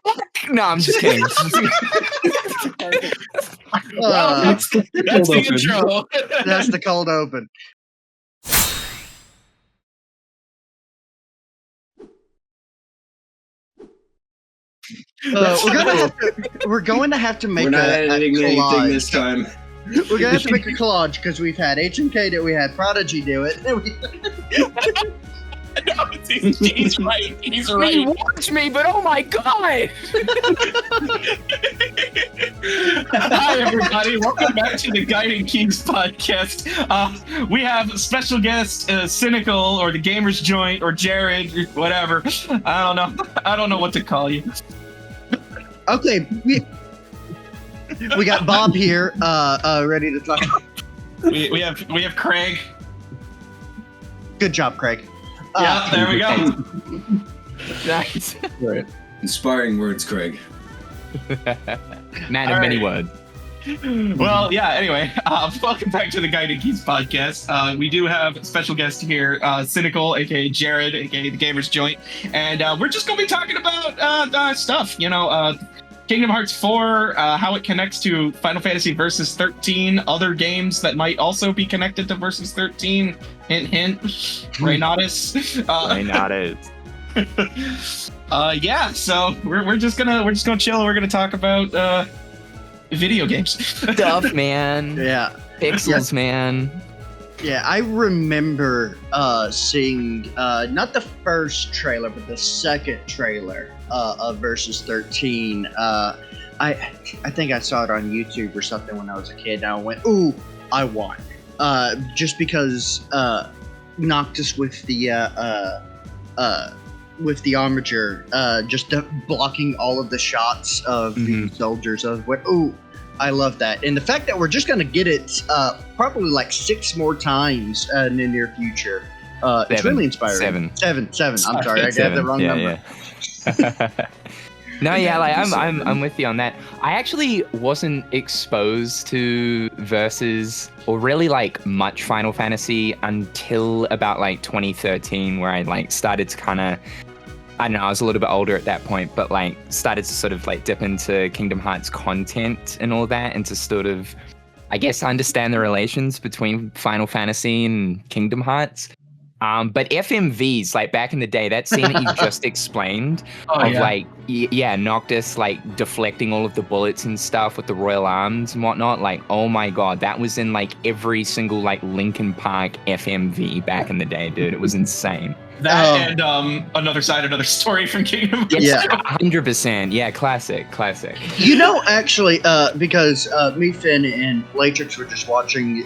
fuck? No, I'm just kidding. That's the intro. That's the cold open. We're going to have to make We're not editing anything collage. this time. We're going to have to make a collage because we've had HMK do it, we had Prodigy do it. No, he's right. He's right. You watch me, but oh my god! Hi, everybody. Welcome back to the Guiding Kings podcast. We have a special guest, Cynical, or TheGamersJoint, or Jared, or whatever. I don't know what to call you. Okay, we got Bob here, ready to talk. We have Craig. Good job, Craig. Yeah, there we go. Nice. Right. Inspiring words, Craig. Man of many words. Well, yeah, anyway, welcome back to the Guiding Keys podcast. We do have a special guest here, Cynical, aka Jared, aka TheGamersJoint, and we're just going to be talking about stuff, Kingdom Hearts 4, how it connects to Final Fantasy Versus XIII, other games that might also be connected to Versus XIII, hint, hint, Reynaudis. Yeah, so we're just gonna chill. We're gonna talk about video games. Stuff, man. Yeah. Pixels, man. Yeah, I remember seeing not the first trailer, but the second trailer of Versus 13. I think I saw it on YouTube or something when I was a kid, and I went, "Ooh, I want!" Just because Noctis with the armature, just blocking all of the shots of the soldiers. I went, "Ooh, I love that!" And the fact that we're just gonna get it probably like 6 more times in the near future. It's really inspiring. Seven. I'm sorry, I got the wrong number. Yeah. No, yeah, like I'm with you on that. I actually wasn't exposed to Versus or really like much Final Fantasy until about like 2013, where I like started to kind of, I don't know, I was a little bit older at that point, but like started to sort of like dip into Kingdom Hearts content and all that, and to sort of, I guess, understand the relations between Final Fantasy and Kingdom Hearts. But FMVs, like back in the day, that scene that you just explained like Noctis like deflecting all of the bullets and stuff with the royal arms and whatnot, like, oh my god, that was in like every single like Linkin Park FMV back in the day, dude. It was insane. That and Another Side, Another Story from Kingdom Hearts. Yeah, 100%. Yeah, classic. Actually, because me, Finn, and Latrix were just watching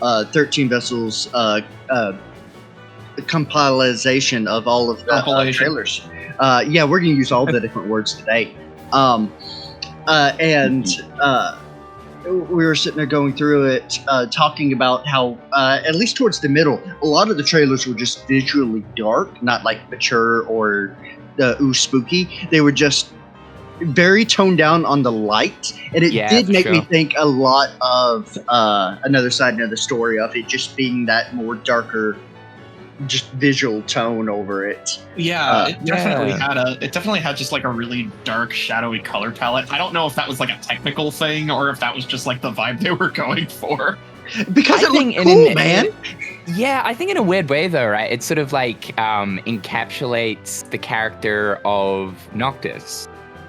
13 Vessels compilation of all of the trailers. Yeah, we're gonna use all the different words today. And we were sitting there going through it, talking about how, at least towards the middle, a lot of the trailers were just visually dark, not like mature or spooky. They were just very toned down on the light, and it did make me think a lot of Another Side, Another Story, of it just being that more darker, just visual tone over it. Yeah, it definitely had just like a really dark, shadowy color palette. I don't know if that was like a technical thing or if that was just like the vibe they were going for. Because it looked cool, man. Yeah, I think in a weird way though, right? It sort of like encapsulates the character of Noctis.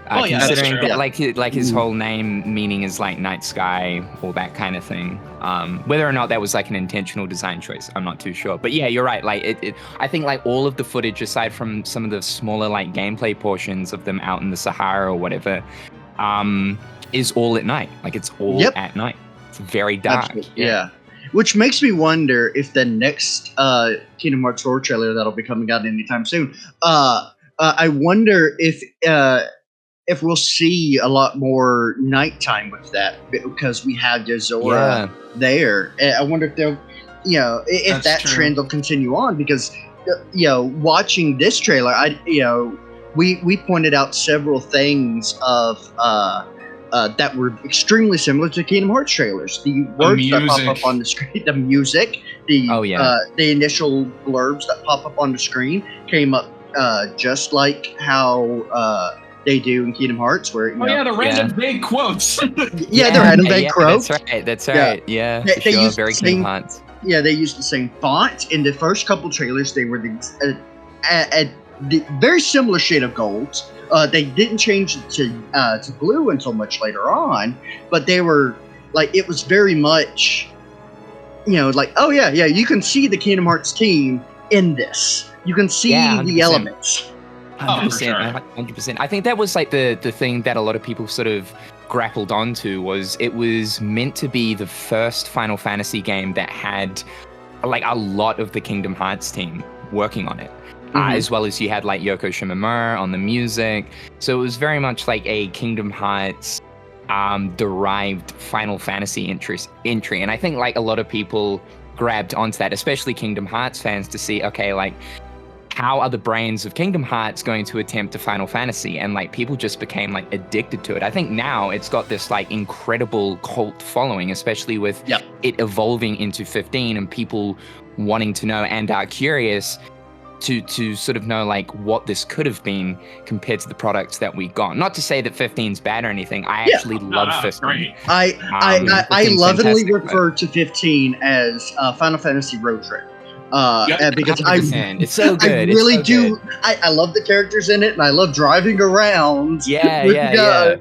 Considering that, like his whole name meaning is like night sky, all that kind of thing. Whether or not that was like an intentional design choice, I'm not too sure. But yeah, you're right. Like I think like all of the footage, aside from some of the smaller like gameplay portions of them out in the Sahara or whatever, is all at night. Like it's all at night. It's very dark. Absolutely. Yeah. Which makes me wonder if the next Kingdom Hearts 4 trailer that'll be coming out anytime soon. I wonder if we'll see a lot more nighttime with that, because we have Yozora there. I wonder if they'll, if that trend will continue on, because, watching this trailer, we pointed out several things of that were extremely similar to Kingdom Hearts trailers. The words that pop up on the screen, the music, the initial blurbs that pop up on the screen came up just like how they do in Kingdom Hearts, where Oh yeah, the random big quotes. the random big quotes. That's right. Yeah, They for sure. use Very the Kingdom same- Hearts. Yeah, they used the same font. In the first couple trailers, they were the very similar shade of gold. They didn't change it to blue until much later on, but they were like, it was very much, like, oh yeah, you can see the Kingdom Hearts team in this. You can see the 100%. elements. 100%. 100%. I think that was like the thing that a lot of people sort of grappled onto, was it was meant to be the first Final Fantasy game that had like a lot of the Kingdom Hearts team working on it. As well as you had like Yoko Shimomura on the music. So it was very much like a Kingdom Hearts derived Final Fantasy entry. And I think like a lot of people grabbed onto that, especially Kingdom Hearts fans, to see, okay, like, how are the brains of Kingdom Hearts going to attempt a Final Fantasy? And like people just became like addicted to it. I think now it's got this like incredible cult following, especially with it evolving into 15 and people wanting to know and are curious to sort of know like what this could have been compared to the products that we got. Not to say that 15's bad or anything. I actually love 15. Great. I lovingly refer to 15 as Final Fantasy Road Trip. Because 100%. It's so good. I really so do. good. I love the characters in it, and I love driving around. Yeah.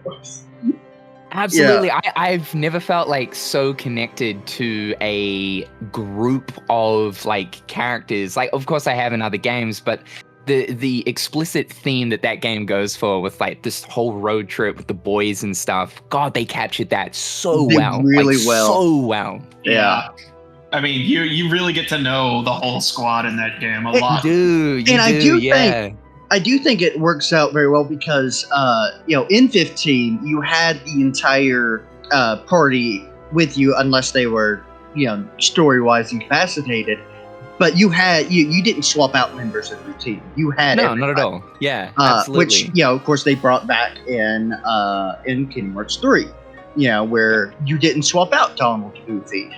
Absolutely. I've never felt like so connected to a group of like characters. Like, of course I have in other games, but the explicit theme that game goes for, with like this whole road trip with the boys and stuff, God, they captured that so well. Really like, well. So well. Yeah. I mean, you really get to know the whole squad in that game a lot. You do. I do think it works out very well because, in 15, you had the entire party with you, unless they were, story-wise incapacitated. But you didn't swap out members of your team. You had everybody. Not at all. Yeah, absolutely. Which, of course, they brought back in Kingdom Hearts 3, where you didn't swap out Donald to Goofy.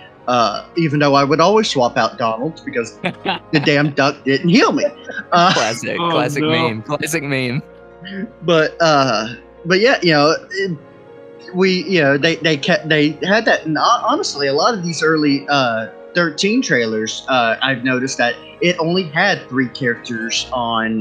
Even though I would always swap out Donald because the damn duck didn't heal me. Classic meme. Classic meme. But yeah, they had that, and honestly, a lot of these early 13 trailers, I've noticed that it only had 3 characters on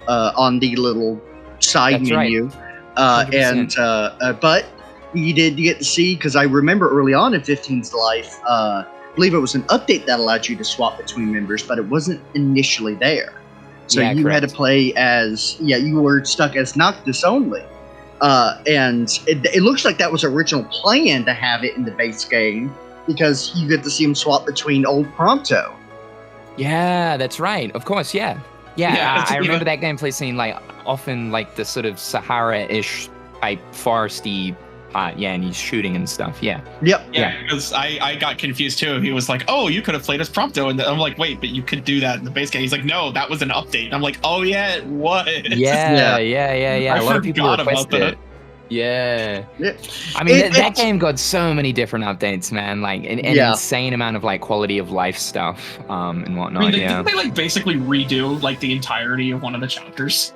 the little side menu, but you did get to see, because I remember early on in 15's life, I believe it was an update that allowed you to swap between members, but it wasn't initially there. So you had to play as, you were stuck as Noctis only. And it looks like that was original plan to have it in the base game, because you get to see him swap between old Prompto. Yeah, that's right. Of course, yeah. I remember that gameplay scene, like, often like the sort of Sahara-ish type foresty and he's shooting and stuff. Yeah, because I got confused too. He was like, "Oh, you could have played as Prompto," and I'm like, "Wait, but you could do that in the base game." He's like, "No, that was an update." And I'm like, "Oh yeah, it was." Yeah. A lot of people requested it. Yeah. I mean, that game got so many different updates, man. Like an insane amount of like quality of life stuff and whatnot. I mean, didn't they like basically redo like the entirety of one of the chapters?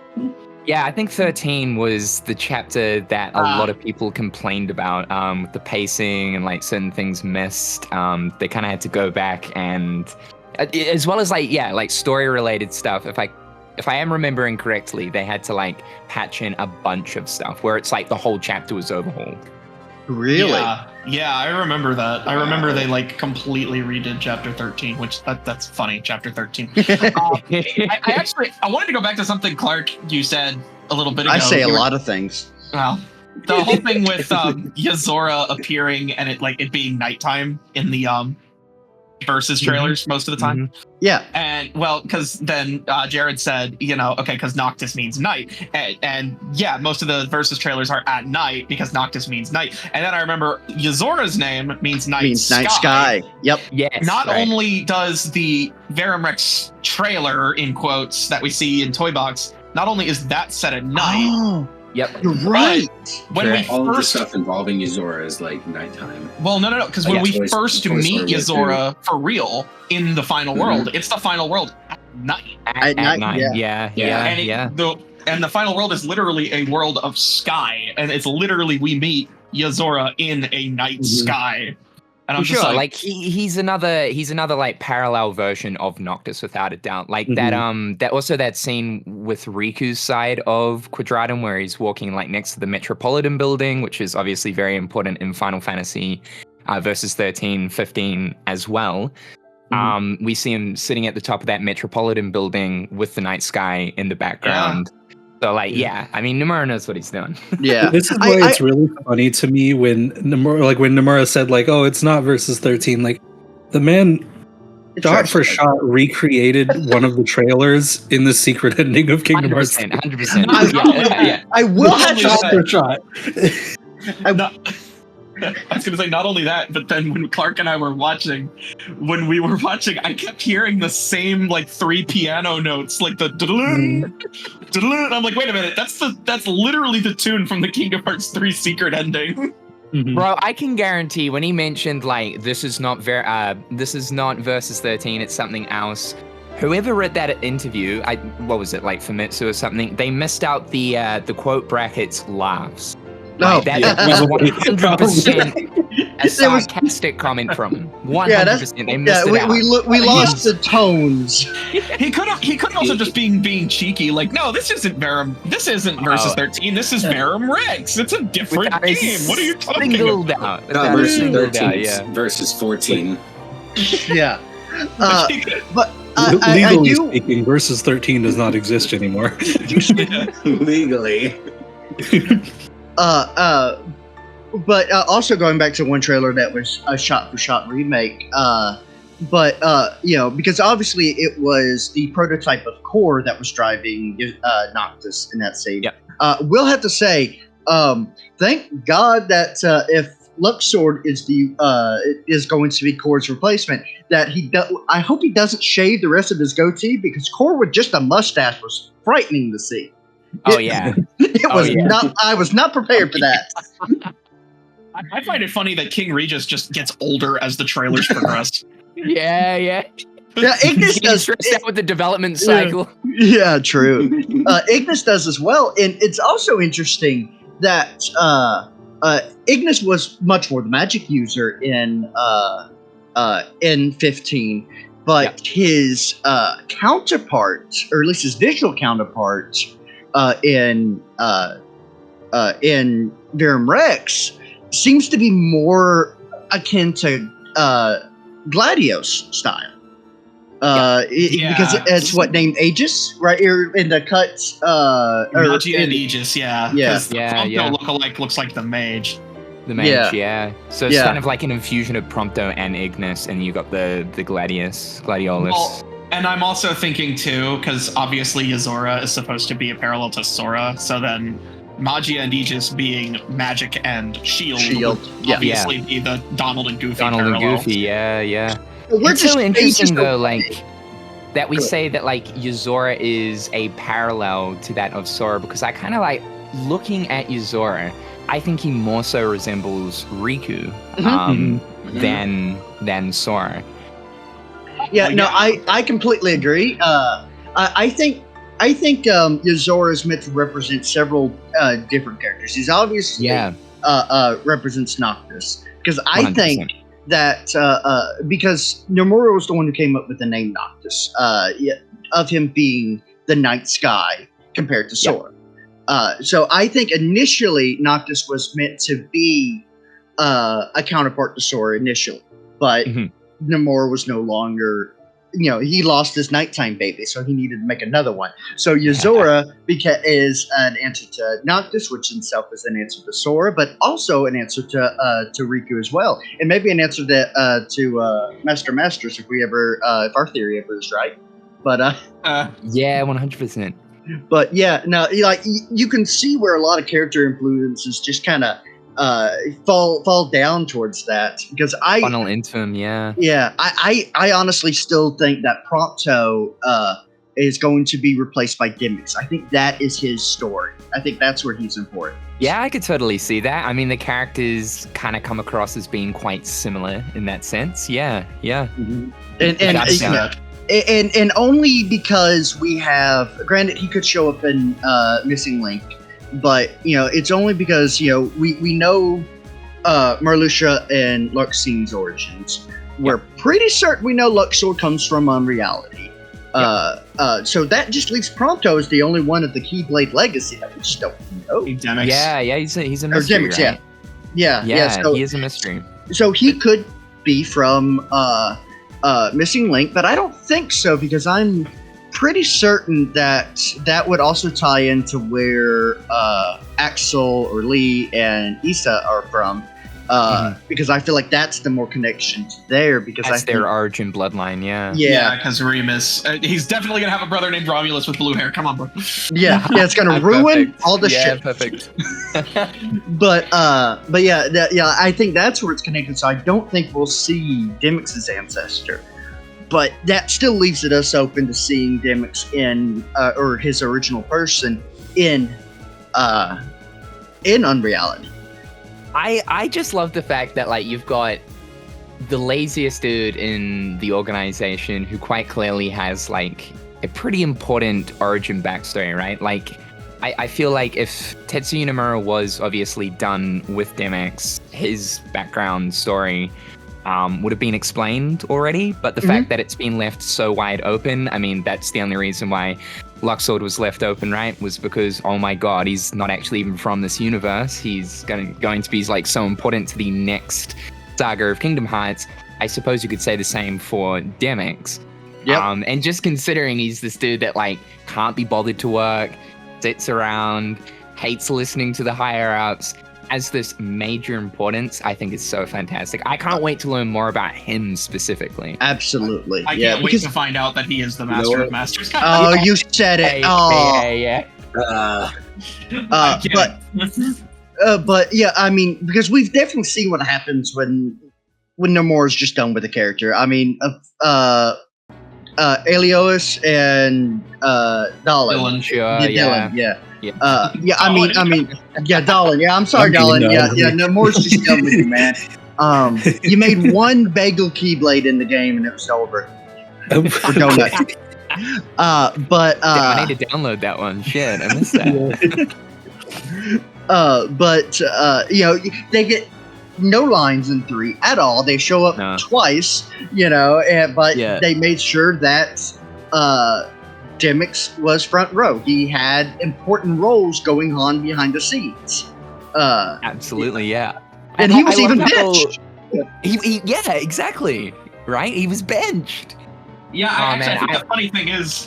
Yeah, I think 13 was the chapter that a lot of people complained about with the pacing and like certain things missed. They kind of had to go back and, as well as like story related stuff. If I am remembering correctly, they had to like patch in a bunch of stuff where it's like the whole chapter was overhauled. Really? Yeah, I remember that. I remember they like completely redid chapter 13, which that's funny. Chapter 13. I wanted to go back to something, Clark, you said a little bit ago. I say a lot of things. Well, the whole thing with Yozora appearing and it being nighttime in the Versus trailers most of the time. Yeah. And well, because then Jared said, okay, because Noctis means night. And yeah, most of the Versus trailers are at night because Noctis means night. And then I remember Yozora's name means night sky. Yep. Yes. Not only does the Veramrex trailer, in quotes, that we see in Toy Box, not only is that set at night. Oh. Yep. You're right. When we all of the first stuff involving Yozora is like nighttime. Well, no, because when we first meet Yozora for real in the final world, it's the final world at night. At night. And and the final world is literally a world of sky, and it's literally we meet Yozora in a night sky. And I'm sure, just like he's another like parallel version of Noctis without a doubt. Like that scene with Riku's side of Quadratum where he's walking like next to the Metropolitan building, which is obviously very important in Final Fantasy Versus 13, 15 as well. We see him sitting at the top of that Metropolitan building with the night sky in the background. So like, I mean, Nomura knows what he's doing. Yeah. This is why it's really funny to me when Nomura said like, oh, it's not Versus 13. Like the man shot for shot recreated one of the trailers in the secret ending of Kingdom Hearts. 100%. I will have shot for shot. I was going to say not only that, but then when Clark and I were watching, I kept hearing the same like 3 piano notes, like the I'm like, wait a minute, that's literally the tune from the Kingdom Hearts 3 secret ending. Bro, I can guarantee when he mentioned like this is not Versus 13, it's something else. Whoever read that interview, what was it, like Famitsu or something? They missed out the quote brackets laughs. No, that was 100% a sarcastic comment from him. 100%. They missed it out. We lost the tones. He could also just being cheeky, like, no, this isn't Versus 13. This is Verum Rex. It's a different game. What are you talking about? Versus 13, Versus 14. Yeah, but legally speaking, Versus 13 does not exist anymore. Legally. But also going back to one trailer that was a shot-for-shot remake, because obviously it was the prototype of Core that was driving Noctis in that scene. Yep. We'll have to say, thank God that if Luxord is going to be Core's replacement, that I hope he doesn't shave the rest of his goatee, because Core with just a mustache was frightening to see. I was not prepared for that. I find it funny that King Regis just gets older as the trailers progress. Yeah, Ignis does stressed out with the development cycle. Yeah, true. Ignis does as well, and it's also interesting that Ignis was much more the magic user in 15, but his counterpart, or at least his visual counterpart, in Verum Rex seems to be more akin to Gladios style. Because it's what named Aegis right here in the cuts. Magi and Aegis, yeah. Prompto lookalike looks like the mage. The mage, So it's kind of like an infusion of Prompto and Ignis, and you got the Gladiolus. Well, and I'm also thinking too, because obviously Yozora is supposed to be a parallel to Sora, so then Magia and Aegis being magic and shield would obviously be the Donald and Goofy parallel. And Goofy, yeah. It's so interesting though, like that we say that like Yozora is a parallel to that of Sora, because I kind of like looking at Yozora, I think he more so resembles Riku than Sora. I completely agree. I think Yozora is meant to represent several different characters. He's obviously represents Noctis, because I 100%. think that because Nomura was the one who came up with the name Noctis, of him being the night sky compared to Sora. So I think initially Noctis was meant to be a counterpart to Sora initially, but Nomura was no longer, he lost his nighttime baby, so he needed to make another one. So Yozora is an answer to Noctis, which in itself is an answer to Sora, but also an answer to Riku as well, and maybe an answer to Master Masters if our theory ever is right. But 100%. But you can see where a lot of character influences just kind of fall down towards that, because I funnel into him. I honestly still think that Prompto is going to be replaced by gimmicks. I think that is his story. I think that's where he's important. Yeah, I could totally see that. I mean, the characters kind of come across as being quite similar in that sense. Yeah. And and only because we have, granted, he could show up in Missing Link, but it's only because we know Marluxia and Luxine's origins. We're pretty certain we know Luxor comes from Unreality. So that just leaves Prompto as the only one of the Keyblade legacy that we just don't know. Demyx. Yeah, he's a mystery. Demyx, right? Yeah. So, he is a mystery. So he could be from Missing Link, but I don't think so, because I'm pretty certain that would also tie into where Axel or Lee and Issa are from. Because I feel like that's the more connection to there, because That's I think their origin bloodline, yeah. Yeah, because Remus, he's definitely gonna have a brother named Romulus with blue hair. Come on, bro. yeah, it's gonna ruin all the shit. Perfect. But yeah, I think that's where it's connected. So I don't think we'll see Demyx's ancestor, but that still leaves us open to seeing Demyx in or his original person in Unreality. I just love the fact that like you've got the laziest dude in the organization who quite clearly has like a pretty important origin backstory, right? Like I feel like if Tetsuya Nomura was obviously done with Demyx, his background story would have been explained already, but the fact that it's been left so wide open, I mean, that's the only reason why Luxord was left open, right? Was because, oh my god, he's not actually even from this universe. He's going to be like so important to the next saga of Kingdom Hearts. I suppose you could say the same for Demyx. Yep. And just considering he's this dude that like can't be bothered to work, sits around, hates listening to the higher ups, has this major importance, I think it's so fantastic. I can't wait to learn more about him specifically. Absolutely. I can't wait to find out that he is the master of masters. Oh, you said it. Yeah. But yeah, I mean, because we've definitely seen what happens when Nomura's just done with the character. I mean, Aelios and Dalin. Dylan, Dalin. Yeah, I'm sorry, Dalin. Yeah, Nomura's just done with you, man. You made one bagel keyblade in the game and it was over. For donuts. I need to download that one. Shit, I missed that. They get no lines in 3 at all. They show up twice, but they made sure that Demyx was front row. He had important roles going on behind the scenes. Absolutely, yeah. And he was even benched. Yeah, exactly. Right? He was benched. Yeah, I think the funny thing is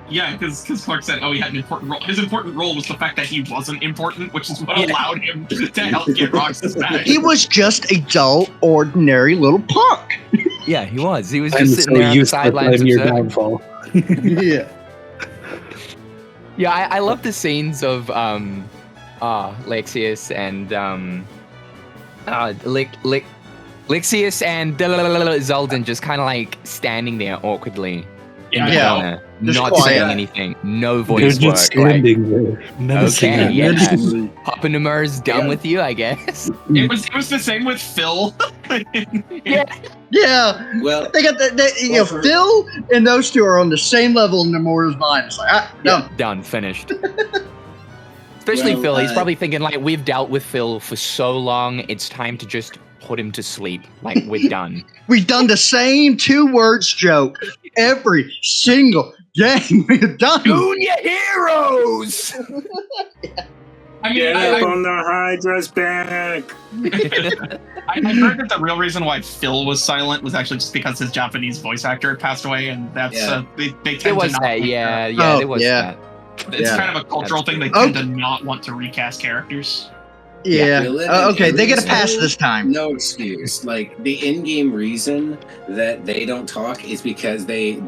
because Clark said, he had an important role. His important role was the fact that he wasn't important, which is what allowed him to help get Roxas back. He was just a dull, ordinary little punk. Yeah, he was. He was just sitting there on the sidelines your downfall. Yeah. Yeah, I love the scenes of Lexius and Lexius and Zoldan just kind of like standing there awkwardly in the corner, not saying anything, no voice They're work. just standing there. Okay, yeah. Papa Nomura's done with you, I guess. It was the same with Phil. Yeah. Well, they got Phil and those two are on the same level in Nomura's mind. It's like, done, finished. Especially Phil, he's probably thinking like, we've dealt with Phil for so long, it's time to just put him to sleep. Like, we're done. We've done the same 2 words joke every single game we've done. Junior heroes! I mean, Get up on the Hydra's back. I heard that the real reason why Phil was silent was actually just because his Japanese voice actor had passed away, and that's they tend There was to not. that, there was that. It's kind of a cultural thing. They tend to not want to recast characters. Yeah. Okay, they get a pass this time. No excuse. Like, the in-game reason that they don't talk is because they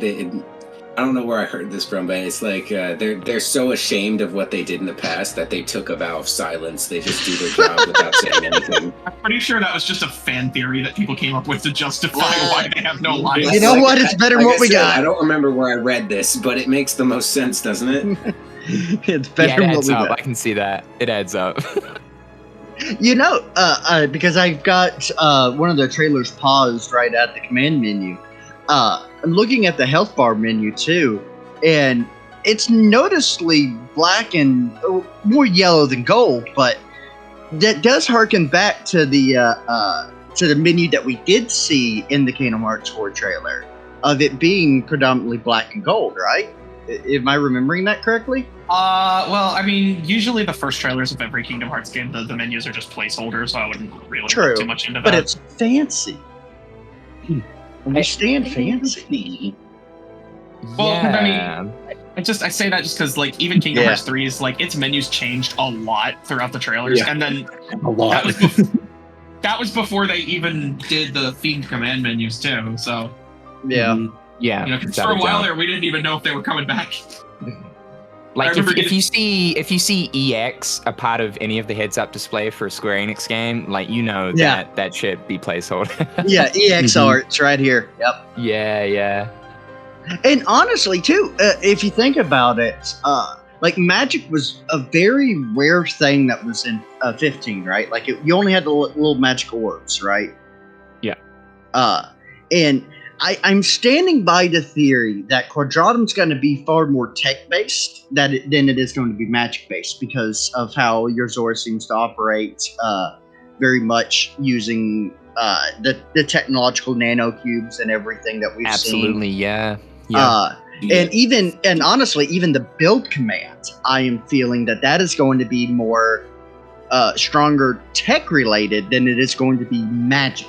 I don't know where I heard this from, but it's like they're so ashamed of what they did in the past that they took a vow of silence. They just do their job without saying anything. I'm pretty sure that was just a fan theory that people came up with to justify why they have no lines. You know what? It's better than what we got. I don't remember where I read this, but it makes the most sense, doesn't it? It's better than what we got. I can see that. It adds up. Because I've got one of the trailers paused right at the command menu. I'm looking at the health bar menu too, and it's noticeably black and more yellow than gold, but that does harken back to the menu that we did see in the Kingdom Hearts 4 trailer, of it being predominantly black and gold, right? Am I remembering that correctly? Well, I mean, usually the first trailers of every Kingdom Hearts game, the menus are just placeholders, so I wouldn't really look too much into that. But it's fancy. Understand fancy. Well, Yeah. I mean, I say that just because, like, even Kingdom Hearts 3 is, like, its menus changed a lot throughout the trailers, and then A lot. that was before they even did the themed command menus, too, so... Yeah. Yeah. You know, 'cause for a while there, we didn't even know if they were coming back. Like I remember if you see EX a part of any of the heads-up display for a Square Enix game, like that should be placeholder. Yeah, EX arts right here. Yep. Yeah. And honestly, too, if you think about it, like magic was a very rare thing that was in 15, right? Like you only had the little magic orbs, right? Yeah. And I'm standing by the theory that Quadratum's going to be far more tech-based than it is going to be magic-based because of how Yozora seems to operate, very much using the technological nanocubes and everything that we've seen. Absolutely, yeah. And honestly, even the build command, I am feeling that is going to be more stronger tech-related than it is going to be magic.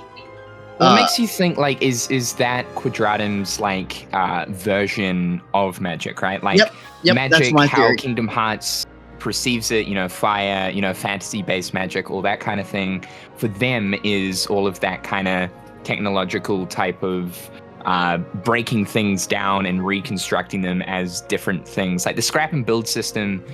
What makes you think, like, is that Quadratum's, like, version of magic, right? Like, Yep, magic, that's my how theory. Kingdom Hearts perceives it, fire, fantasy-based magic, all that kind of thing. For them is all of that kind of technological type of breaking things down and reconstructing them as different things. Like, the scrap and build system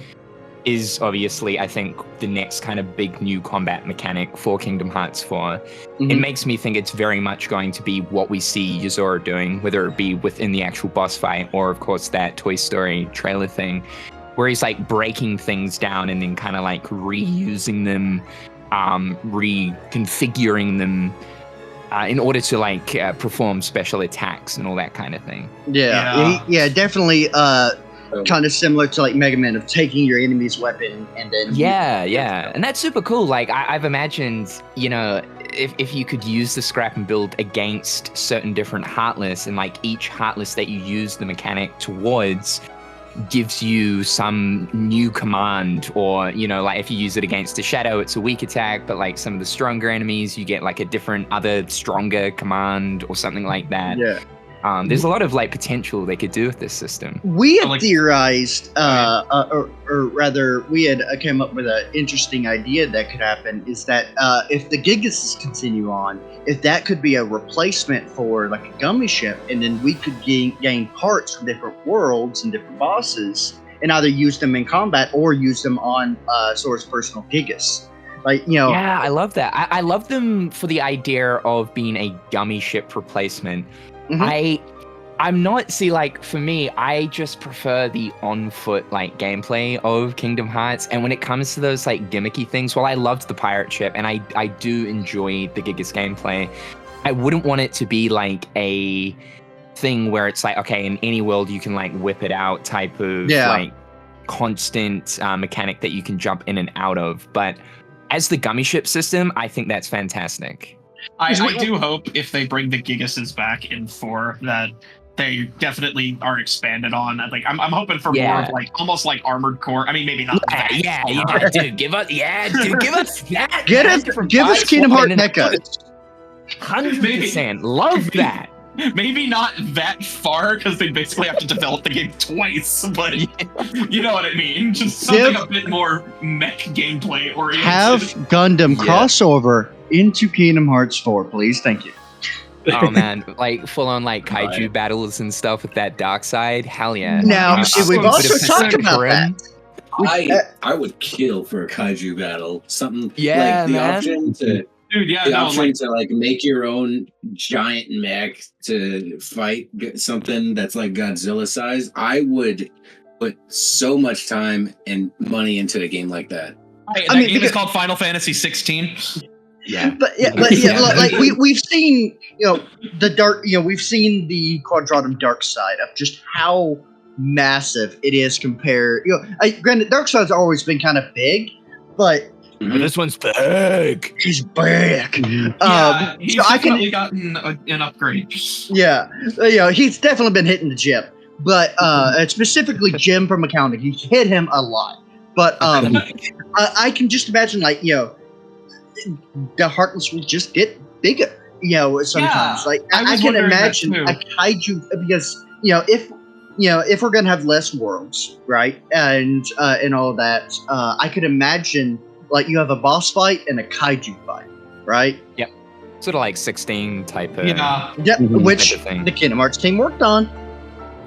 is obviously, I think, the next kind of big new combat mechanic for Kingdom Hearts 4. It makes me think it's very much going to be what we see Yozora doing, whether it be within the actual boss fight or, of course, that Toy Story trailer thing, where he's, like, breaking things down and then kind of, like, reusing them, reconfiguring them in order to, like, perform special attacks and all that kind of thing. Yeah, definitely kind of similar to, like, Mega Man, of taking your enemy's weapon and then... Yeah. And that's super cool. Like, I've imagined, if you could use the scrap and build against certain different Heartless, and, like, each Heartless that you use the mechanic towards gives you some new command, or, like, if you use it against a Shadow, it's a weak attack, but, like, some of the stronger enemies, you get, like, a different other stronger command or something like that. Yeah. There's a lot of, like, potential they could do with this system. We had theorized, or rather, we had came up with an interesting idea that could happen, is that if the Gigas continue on, if that could be a replacement for, like, a gummy ship, and then we could gain parts from different worlds and different bosses, and either use them in combat or use them on Sora's personal Gigas. Like, Yeah, I love that. I love them for the idea of being a gummy ship replacement. I'm not, for me, I just prefer the on-foot, like, gameplay of Kingdom Hearts, and when it comes to those, like, gimmicky things, I loved the pirate ship, and I do enjoy the Gigas gameplay, I wouldn't want it to be, like, a thing where it's like, okay, in any world you can, like, whip it out type of, like, constant mechanic that you can jump in and out of, but as the gummy ship system, I think that's fantastic. I do hope if they bring the Gigases back in 4 that they definitely are expanded on. Like, I'm hoping for more of, like, almost like Armored Core. I mean, maybe not. Dude, give us that. Give us Kingdom Hearts Mecha. 100%. Love that. Maybe not that far, because they basically have to develop the game twice, but you know what I mean. Just something a bit more mech gameplay oriented. Have Gundam crossover into Kingdom Hearts 4, please. Thank you. Oh man, like full on like kaiju battles and stuff with that dark side. Hell yeah. Now, we've also talked about that. I would kill for a kaiju battle. Something like the man. option to to like make your own giant mech to fight something that's like Godzilla size. I would put so much time and money into a game like that. That game is called Final Fantasy 16. like we've seen, the dark, we've seen the Quadratum dark side of just how massive it is compared. Granted, dark side's always been kind of big, but this one's big. He's big. He's definitely gotten an upgrade. Yeah, he's definitely been hitting the gym, but specifically Jim from accounting, he's hit him a lot. But I can just imagine, like, the Heartless will just get bigger. Sometimes, like I can imagine a kaiju, because if we're gonna have less worlds, right, and all of that, I could imagine, like, you have a boss fight and a kaiju fight, right? Yep. Sort of like 16 type of which the Kingdom Hearts team worked on.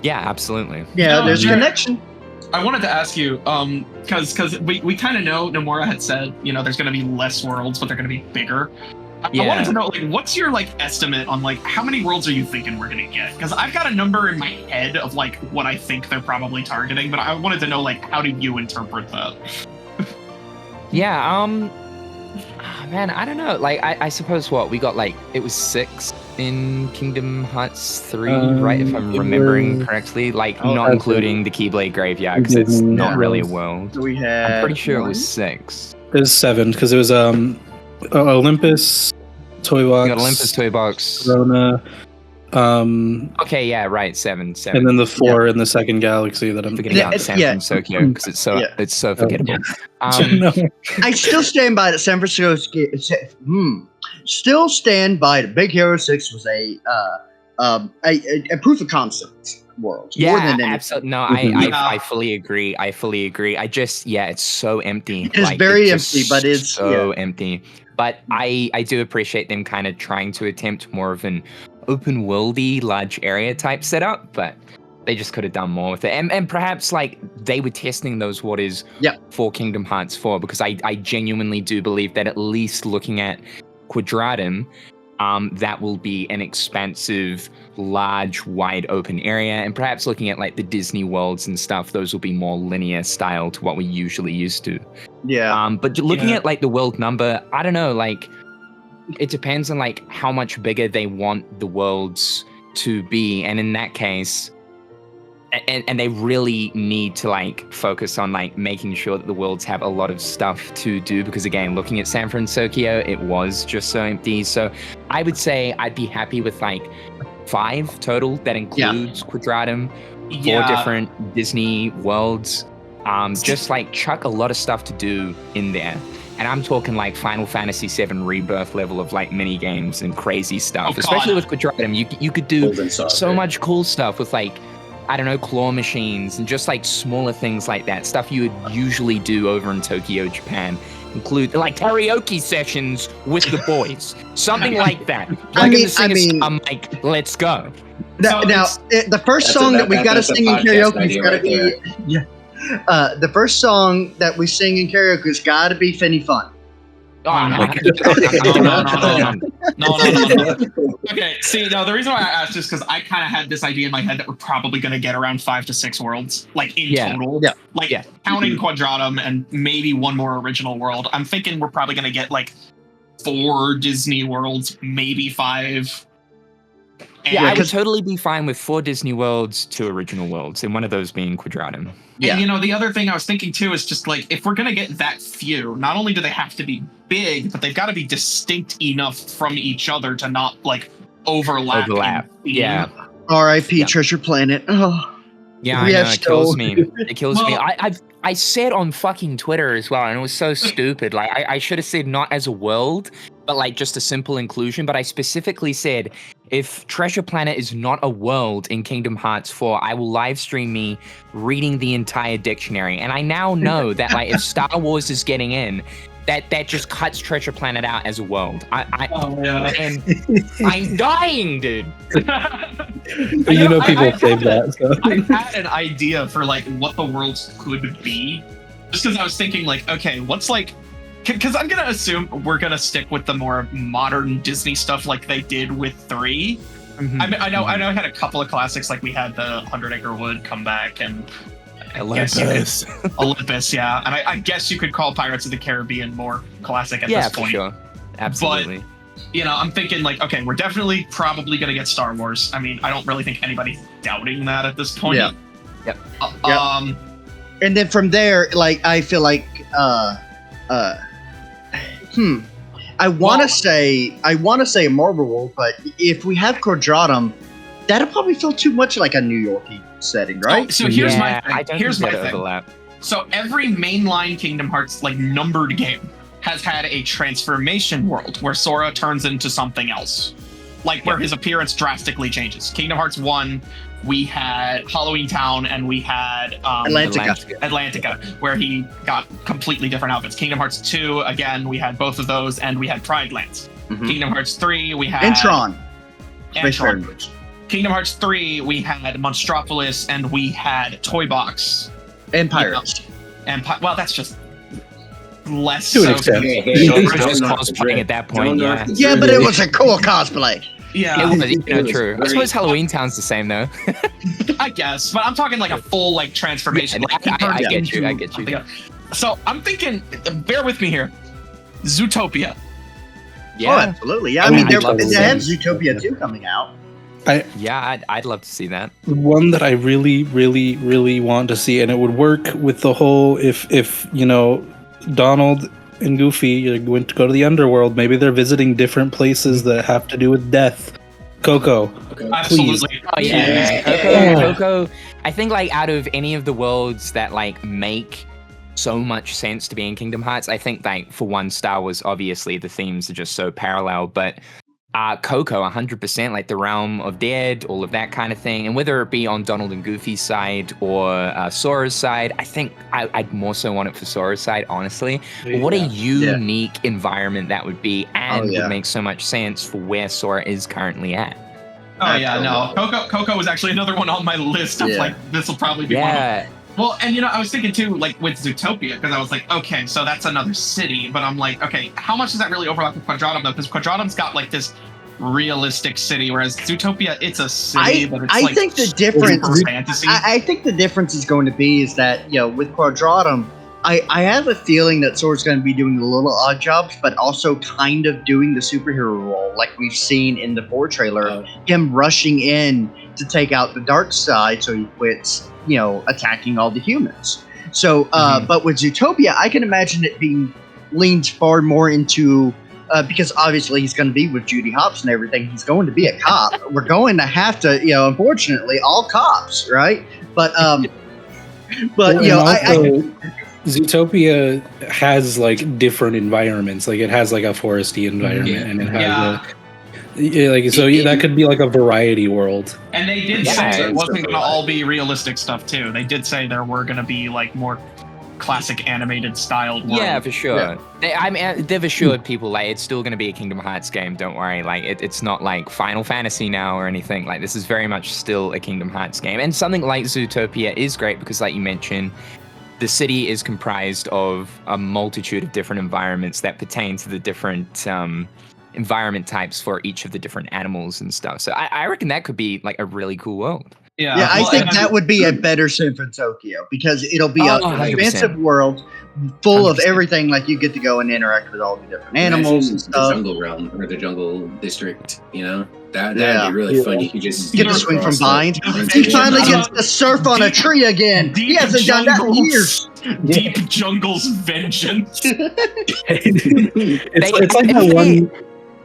Yeah, absolutely. Yeah, there's a connection. I wanted to ask you, because we kind of know Nomura had said, there's going to be less worlds, but they're going to be bigger. I wanted to know, like, what's your, like, estimate on, like, how many worlds are you thinking we're going to get? Because I've got a number in my head of, like, what I think they're probably targeting, but I wanted to know, like, how do you interpret that? Yeah, man, I don't know. Like, I suppose we got, like, it was 6 in Kingdom Hearts 3, right? If I'm remembering correctly. Like, not including the Keyblade Graveyard, because it's not really a world. So we had I'm pretty sure it was 6. It was 7, because it was Olympus, Toy Box. You got Olympus, Toy Box. Corona. Okay, yeah, right, 7. And then the 4 in the second galaxy that I'm forgetting about San Francisco, because it's so forgettable. No. I still stand by that San Francisco. Still stand by that Big Hero 6 was a proof of concept world. Yeah, more than anything. absolutely. No, I fully agree. I just, it's so empty. It's very empty, but it's so empty. But I do appreciate them kind of trying to attempt more of an open worldy, large area type setup, but they just could have done more with it. And perhaps, like, they were testing those waters for Kingdom Hearts 4, because I genuinely do believe that, at least looking at Quadratum, that will be an expansive, large, wide open area. And perhaps looking at, like, the Disney worlds and stuff, those will be more linear style to what we're usually used to. Yeah. But looking at, like, the world number, I don't know, like, it depends on, like, how much bigger they want the worlds to be. And in that case, and they really need to, like, focus on, like, making sure that the worlds have a lot of stuff to do, because, again, looking at San Francisco, it was just so empty. So I would say I'd be happy with, like, 5 total. That includes Quadratum, 4 different Disney worlds. Just, like, chuck a lot of stuff to do in there. And I'm talking, like, Final Fantasy VII Rebirth level of, like, mini games and crazy stuff. Especially with Quadratum, you could do so much cool stuff with, like, I don't know, claw machines and just, like, smaller things like that. Stuff you would usually do over in Tokyo, Japan. Include, like, karaoke sessions with the boys. Something like that. I'm like, let's go. Now, the first song that we got to sing in karaoke has got to be... the first song that we sing in karaoke has got to be Finny Fun. No. Okay, see, no, the reason why I asked is because I kind of had this idea in my head that we're probably going to get around 5 to 6 worlds, like, in total. Yeah. Like, counting Quadratum and maybe one more original world. I'm thinking we're probably going to get, like, 4 Disney worlds, maybe 5. And I would totally be fine with 4 Disney worlds, 2 original worlds, and one of those being Quadratum. Yeah. And, the other thing I was thinking, too, is just, like, if we're going to get that few, not only do they have to be big, but they've got to be distinct enough from each other to not, like, overlap. Yeah. R.I.P. Treasure Planet. Oh. Yeah, I know, it kills me. It kills me. I said on fucking Twitter as well, and it was so stupid. Like, I should have said not as a world, but, like, just a simple inclusion. But I specifically said, if Treasure Planet is not a world in Kingdom Hearts 4, I will live stream me reading the entire dictionary. And I now know that, like, if Star Wars is getting in, that just cuts Treasure Planet out as a world. I'm dying, dude. People save that. So. I had an idea for, like, what the worlds could be, just because I was thinking, like, okay, what's, like, because I'm gonna assume we're gonna stick with the more modern Disney stuff like they did with 3. Mm-hmm. I know. I had a couple of classics, like we had the 100 Acre Wood come back and. Olympus, yeah. And I guess you could call Pirates of the Caribbean more classic at this point. For sure. Absolutely. But, I'm thinking like, okay, we're definitely probably going to get Star Wars. I mean, I don't really think anybody's doubting that at this point. Yeah. Yep. And then from there, like, I feel like, I want to say Marvel World, but if we have Quadratum, that'll probably feel too much like a New York-y setting, right? So here's my thing. I don't Here's think my that'll thing. overlap. So every mainline Kingdom Hearts like numbered game has had a transformation world where Sora turns into something else, like where his appearance drastically changes. Kingdom Hearts 1, we had Halloween Town, and we had Atlantica, where he got completely different outfits. Kingdom Hearts 2, again, we had both of those, and we had Pride Lands. Mhm. Kingdom Hearts 3, we had And Tron. and Tron. Kingdom Hearts 3, we had Monstropolis, and we had Toy Box. And Pirates. Well, that's just less To an so. extent. Just cosplaying at that point, yeah. Yeah, but it was a cool cosplay. Yeah, It was, true. I suppose Halloween Town's the same, though. I guess, but I'm talking like a full like transformation. Yeah, Like, I get into you, I get you. something else. So I'm thinking, bear with me here. Zootopia. Oh, absolutely. Yeah, I mean, I'd love to they see have it. Zootopia 2 coming out. Yeah, I'd love to see that. One that I really, really, really want to see, and it would work with the whole if Donald and Goofy are going to go to the underworld, maybe they're visiting different places that have to do with death. Coco, Absolutely. Oh yeah, Coco. I think like out of any of the worlds that like make so much sense to be in Kingdom Hearts, I think like for one, Star Wars, obviously the themes are just so parallel, but Coco 100%, like the Realm of Dead, all of that kind of thing, and whether it be on Donald and Goofy's side or Sora's side, I think I'd more so want it for Sora's side, honestly. But what a unique environment that would be, and would make so much sense for where Sora is currently at. Oh yeah, no. Coco was actually another one on my list of like this will probably be one of them. Well, and I was thinking too, like with Zootopia, because I was like, okay, so that's another city, but I'm like, okay, how much does that really overlap with Quadratum though? Because Quadratum's got like this realistic city, whereas Zootopia, it's a city, but it's like think the difference. fantasy. I think the difference is going to be is that with Quadratum, I have a feeling that Sora's going to be doing the little odd jobs, but also kind of doing the superhero role, like we've seen in the 4 trailer, him rushing in to take out the dark side, so he quits, attacking all the humans. So, but with Zootopia, I can imagine it being leaned far more into, because obviously he's going to be with Judy Hopps and everything. He's going to be a cop. We're going to have to, unfortunately, all cops, right? But, Zootopia has like different environments. Like it has like a foresty environment, and it has that could be like a variety world. And they did say it wasn't going to all be realistic stuff too. They did say there were going to be like more classic animated styled world. Yeah, for sure. They've assured people like it's still going to be a Kingdom Hearts game. Don't worry, like it's not like Final Fantasy now or anything. Like this is very much still a Kingdom Hearts game. And something like Zootopia is great because, like you mentioned, the city is comprised of a multitude of different environments that pertain to the different environment types for each of the different animals and stuff. So I reckon that could be like a really cool world. Yeah, I think that would be a better sim for Tokyo because it'll be an expansive world full 100%. Of everything. Like you get to go and interact with all the different animals and stuff. The jungle realm or the jungle district, that'd be really fun. You could just get to swing from vines. He finally gets to surf on a tree again. He hasn't done that in years. Deep Jungle's Vengeance. It's like that one.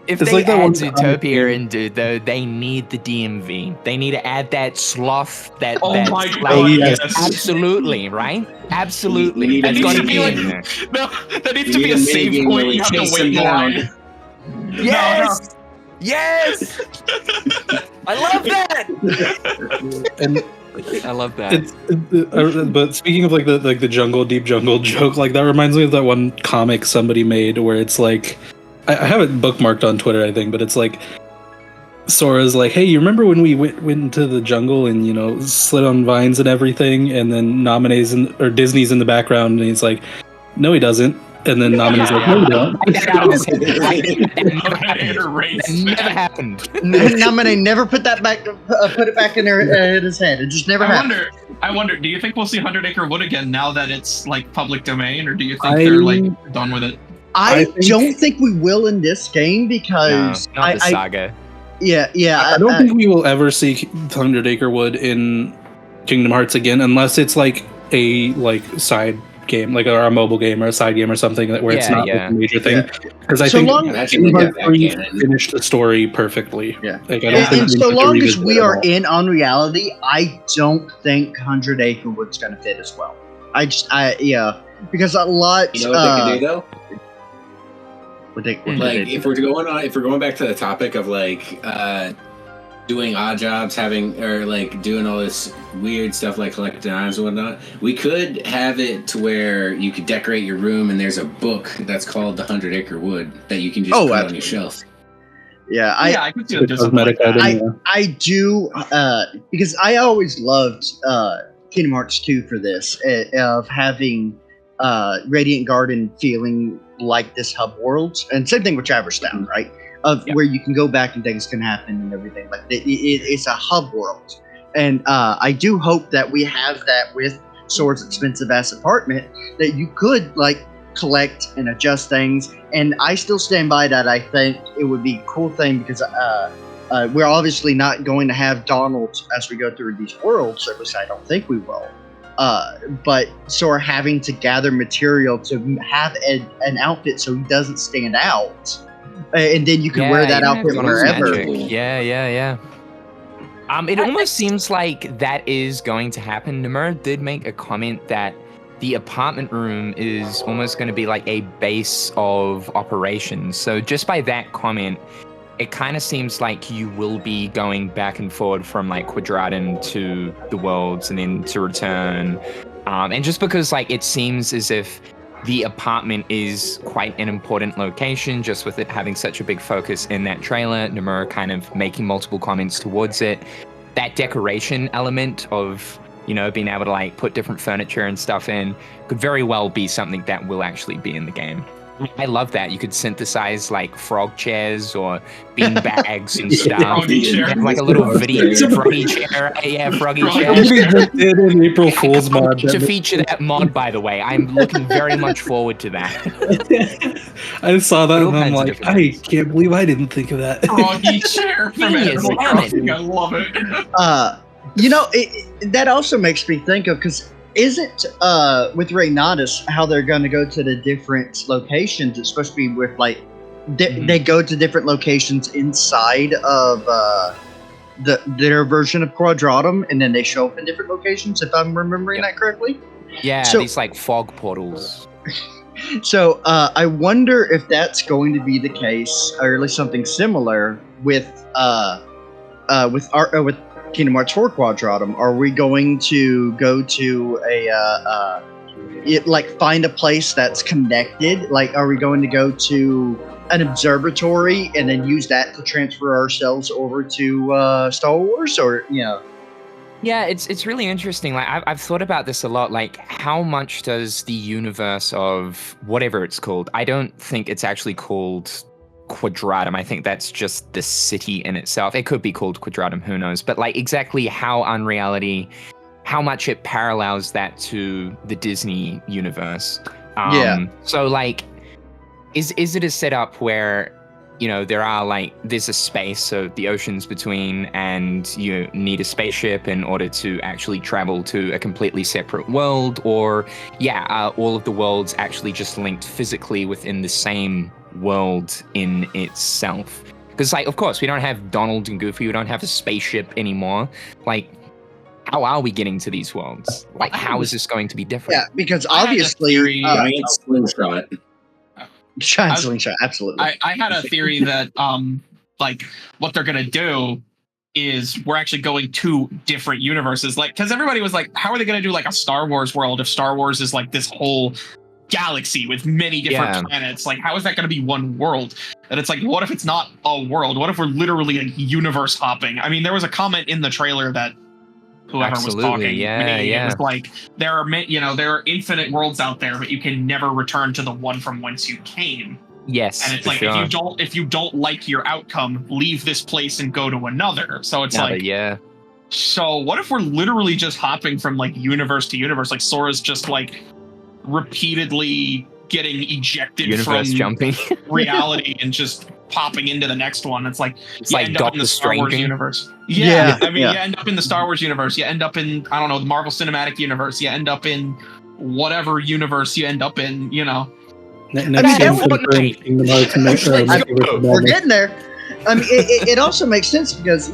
If they add Zootopia into though, they need the DMV. They need to add that sloth. That my God! Yes. Absolutely, right? Absolutely. That needs to be like that needs to be a save point. You have to wait in line. Yes. Yes. I love that. And I love that. But speaking of like the jungle, deep jungle joke, like that reminds me of that one comic somebody made where it's like. I have it bookmarked on Twitter, I think, but it's like Sora's like, hey, you remember when we went into the jungle and slid on vines and everything, and then Disney's in the background, and he's like, no, he doesn't, and then Namine's like, no, he don't. That never happened. Namine never put that back, put it back in his head. It just never happened. I wonder. Do you think we'll see 100 Acre Wood again now that it's like public domain, or do you think they're like done with it? I don't think we will in this game because no, not the saga. Yeah. I don't think we will ever see 100 Acre Wood in Kingdom Hearts again, unless it's like a side game, like a mobile game or a side game or something where it's not like a major thing. Because I think Kingdom Hearts 3 finished the story perfectly. Yeah. Like, I don't think and so long as we are in in Unreality, I don't think 100 Acre Wood's going to fit as well. Because a lot. You know what they could do though? If we're going back to the topic of doing odd jobs, doing all this weird stuff like collecting items and whatnot, we could have it to where you could decorate your room and there's a book that's called the 100 Acre Wood that you can just put on your shelf. Yeah, I could do cosmetic item. I do because I always loved Kingdom Hearts 2 for this of having Radiant Garden feeling like this hub world, and same thing with Traverse Town, right? Where you can go back and things can happen and everything. Like it's a hub world, and I do hope that we have that with Sora's expensive ass apartment, that you could collect and adjust things. And I still stand by that. I think it would be a cool thing because we're obviously not going to have Donald as we go through these worlds. At least I don't think we will. But Sora having to gather material to have an outfit so he doesn't stand out. And then you can wear that outfit wherever. Yeah. It almost seems like that is going to happen. Nomura did make a comment that the apartment room is almost going to be like a base of operations. So just by that comment, it kind of seems like you will be going back and forward from Quadratum to the worlds and then to return. And just because it seems as if the apartment is quite an important location, just with it having such a big focus in that trailer, Nomura kind of making multiple comments towards it. That decoration element of, being able to put different furniture and stuff in could very well be something that will actually be in the game. I love that. You could synthesize frog chairs or bean bags and stuff. Have a little video froggy chair. Yeah, froggy chair. Did an April Fool's mod to feature that mod, by the way. I'm looking very much forward to that. I saw that and I'm like, I can't believe I didn't think of that. Froggy chair from Animal Crossing. I love it. That also makes me think of, because isn't with Reynatus how they're going to go to the different locations? It's supposed to be with they go to different locations inside of their version of Quadratum, and then they show up in different locations. If I'm remembering that correctly. Yeah, these fog portals. So I wonder if that's going to be the case, or at least something similar with Kingdom Hearts 4 Quadratum. Are we going to go to find a place that's connected? Are we going to go to an observatory and then use that to transfer ourselves over to Star Wars? Or Yeah, it's really interesting. I've thought about this a lot. How much does the universe of whatever it's called? I don't think it's actually called Quadratum. I think that's just the city in itself. It could be called Quadratum, who knows? But exactly how Unreality, how much it parallels that to the Disney universe. So is it a setup where there are there's a space, so the ocean's between, and you need a spaceship in order to actually travel to a completely separate world? Or all of the worlds actually just linked physically within the same world in itself? Because of course we don't have Donald and Goofy, we don't have a spaceship anymore. How are we getting to these worlds? How is this going to be different? Yeah, because obviously giant slingshot. Giant slingshot, absolutely. I had a theory that what they're gonna do is we're actually going to different universes, because everybody was how are they gonna do a Star Wars world if Star Wars is this whole galaxy with many different planets? How is that going to be one world? And it's what if it's not a world? What if we're literally universe hopping? I mean, there was a comment in the trailer that whoever was talking, it was there are infinite worlds out there, but you can never return to the one from whence you came. Yes, and it's if you don't like your outcome, leave this place and go to another. So it's so what if we're literally just hopping from universe to universe? Sora's just repeatedly getting ejected Universe from jumping. reality and just popping into the next one. It's like It's you like end up in Doctor the Star Wars Strange. universe. Yeah, I mean, yeah. you end up in the Star Wars universe. You end up in, I don't know, the Marvel Cinematic Universe. You end up in whatever universe you end up in, you know. Next that game would- confirmed Kingdom Hearts Let's We're getting there. I mean, it also makes sense because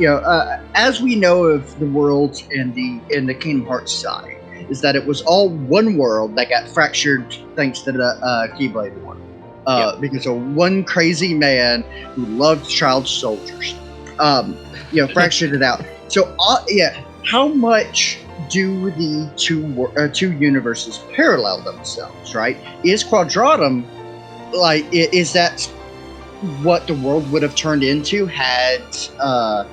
as we know of the worlds in the Kingdom Hearts side, is that it was all one world that got fractured thanks to the Keyblade War. Because of one crazy man who loved child soldiers, fractured it out. So, how much do the two universes parallel themselves? Right? Is Quadratum is that what the world would have turned into had the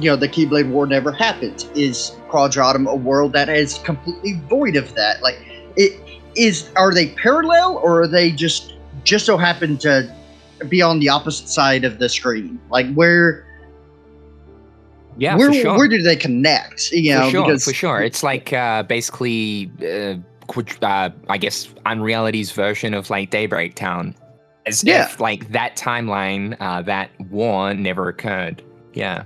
Keyblade War never happened? Is Quadratum a world that is completely void of that? Are they parallel, or are they just so happen to be on the opposite side of the screen? Where do they connect? For sure. It's like basically I guess Unreality's version of like Daybreak Town. As if like that timeline, that war never occurred. Yeah.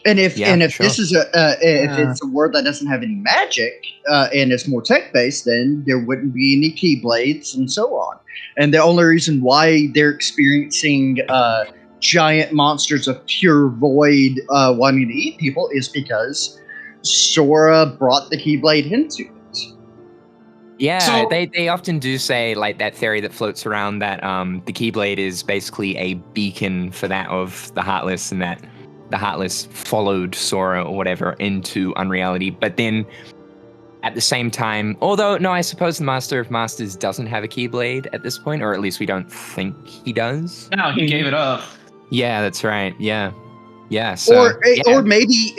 And if sure. this is if it's a world that doesn't have any magic and it's more tech based, then there wouldn't be any keyblades and so on. And the only reason why they're experiencing giant monsters of pure void wanting to eat people is because Sora brought the keyblade into it. Yeah, So- they often do say like that theory that floats around that the Keyblade is basically a beacon for that of the Heartless, and that the Heartless followed Sora or whatever into Unreality. But then at the same time, although no, I suppose the Master of Masters doesn't have a Keyblade at this point, or at least we don't think he does. No, he gave it up. Yeah, that's right. Yeah. So, or maybe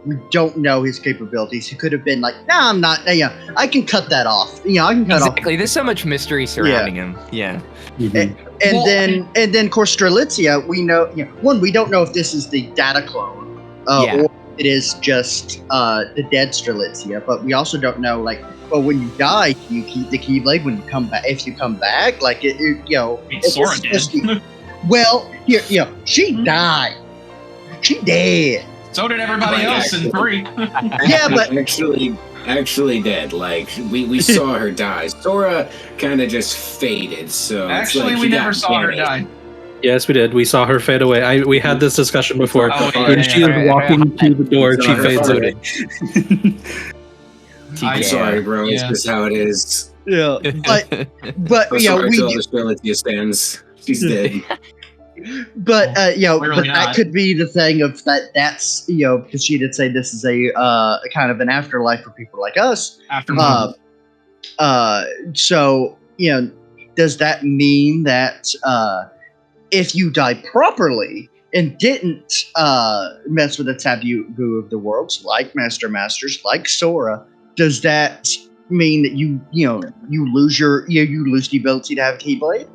we don't know his capabilities. He could have been like, "Nah, I'm not. I can cut that off. I can cut exactly. off." There's so much mystery surrounding him. Yeah. And then, of course, Strelitzia, we know. One, we don't know if this is the data clone, or it is just the dead Strelitzia. But we also don't know, when you die, you keep the Keyblade. When you come back, if you come back, It's Sora did. Well, she died. She dead. So did everybody else in 3. Yeah, but actually dead. Like we saw her die. Sora kind of just faded. So Actually, we never saw her die. Yes, we did. We saw her fade away. We had this discussion before. Oh, When she is walking through the door, she fades away. I'm sorry, bro. It's just how it is. Yeah, but I'm sorry to all the Strelitzia stands. She's dead. But Clearly that not. could be the thing of that's because she did say this is a kind of an afterlife for people like us. After So does that mean that if you die properly and didn't mess with the taboo of the worlds, like Masters, like Sora, does that mean that you lose the ability to have a Keyblade?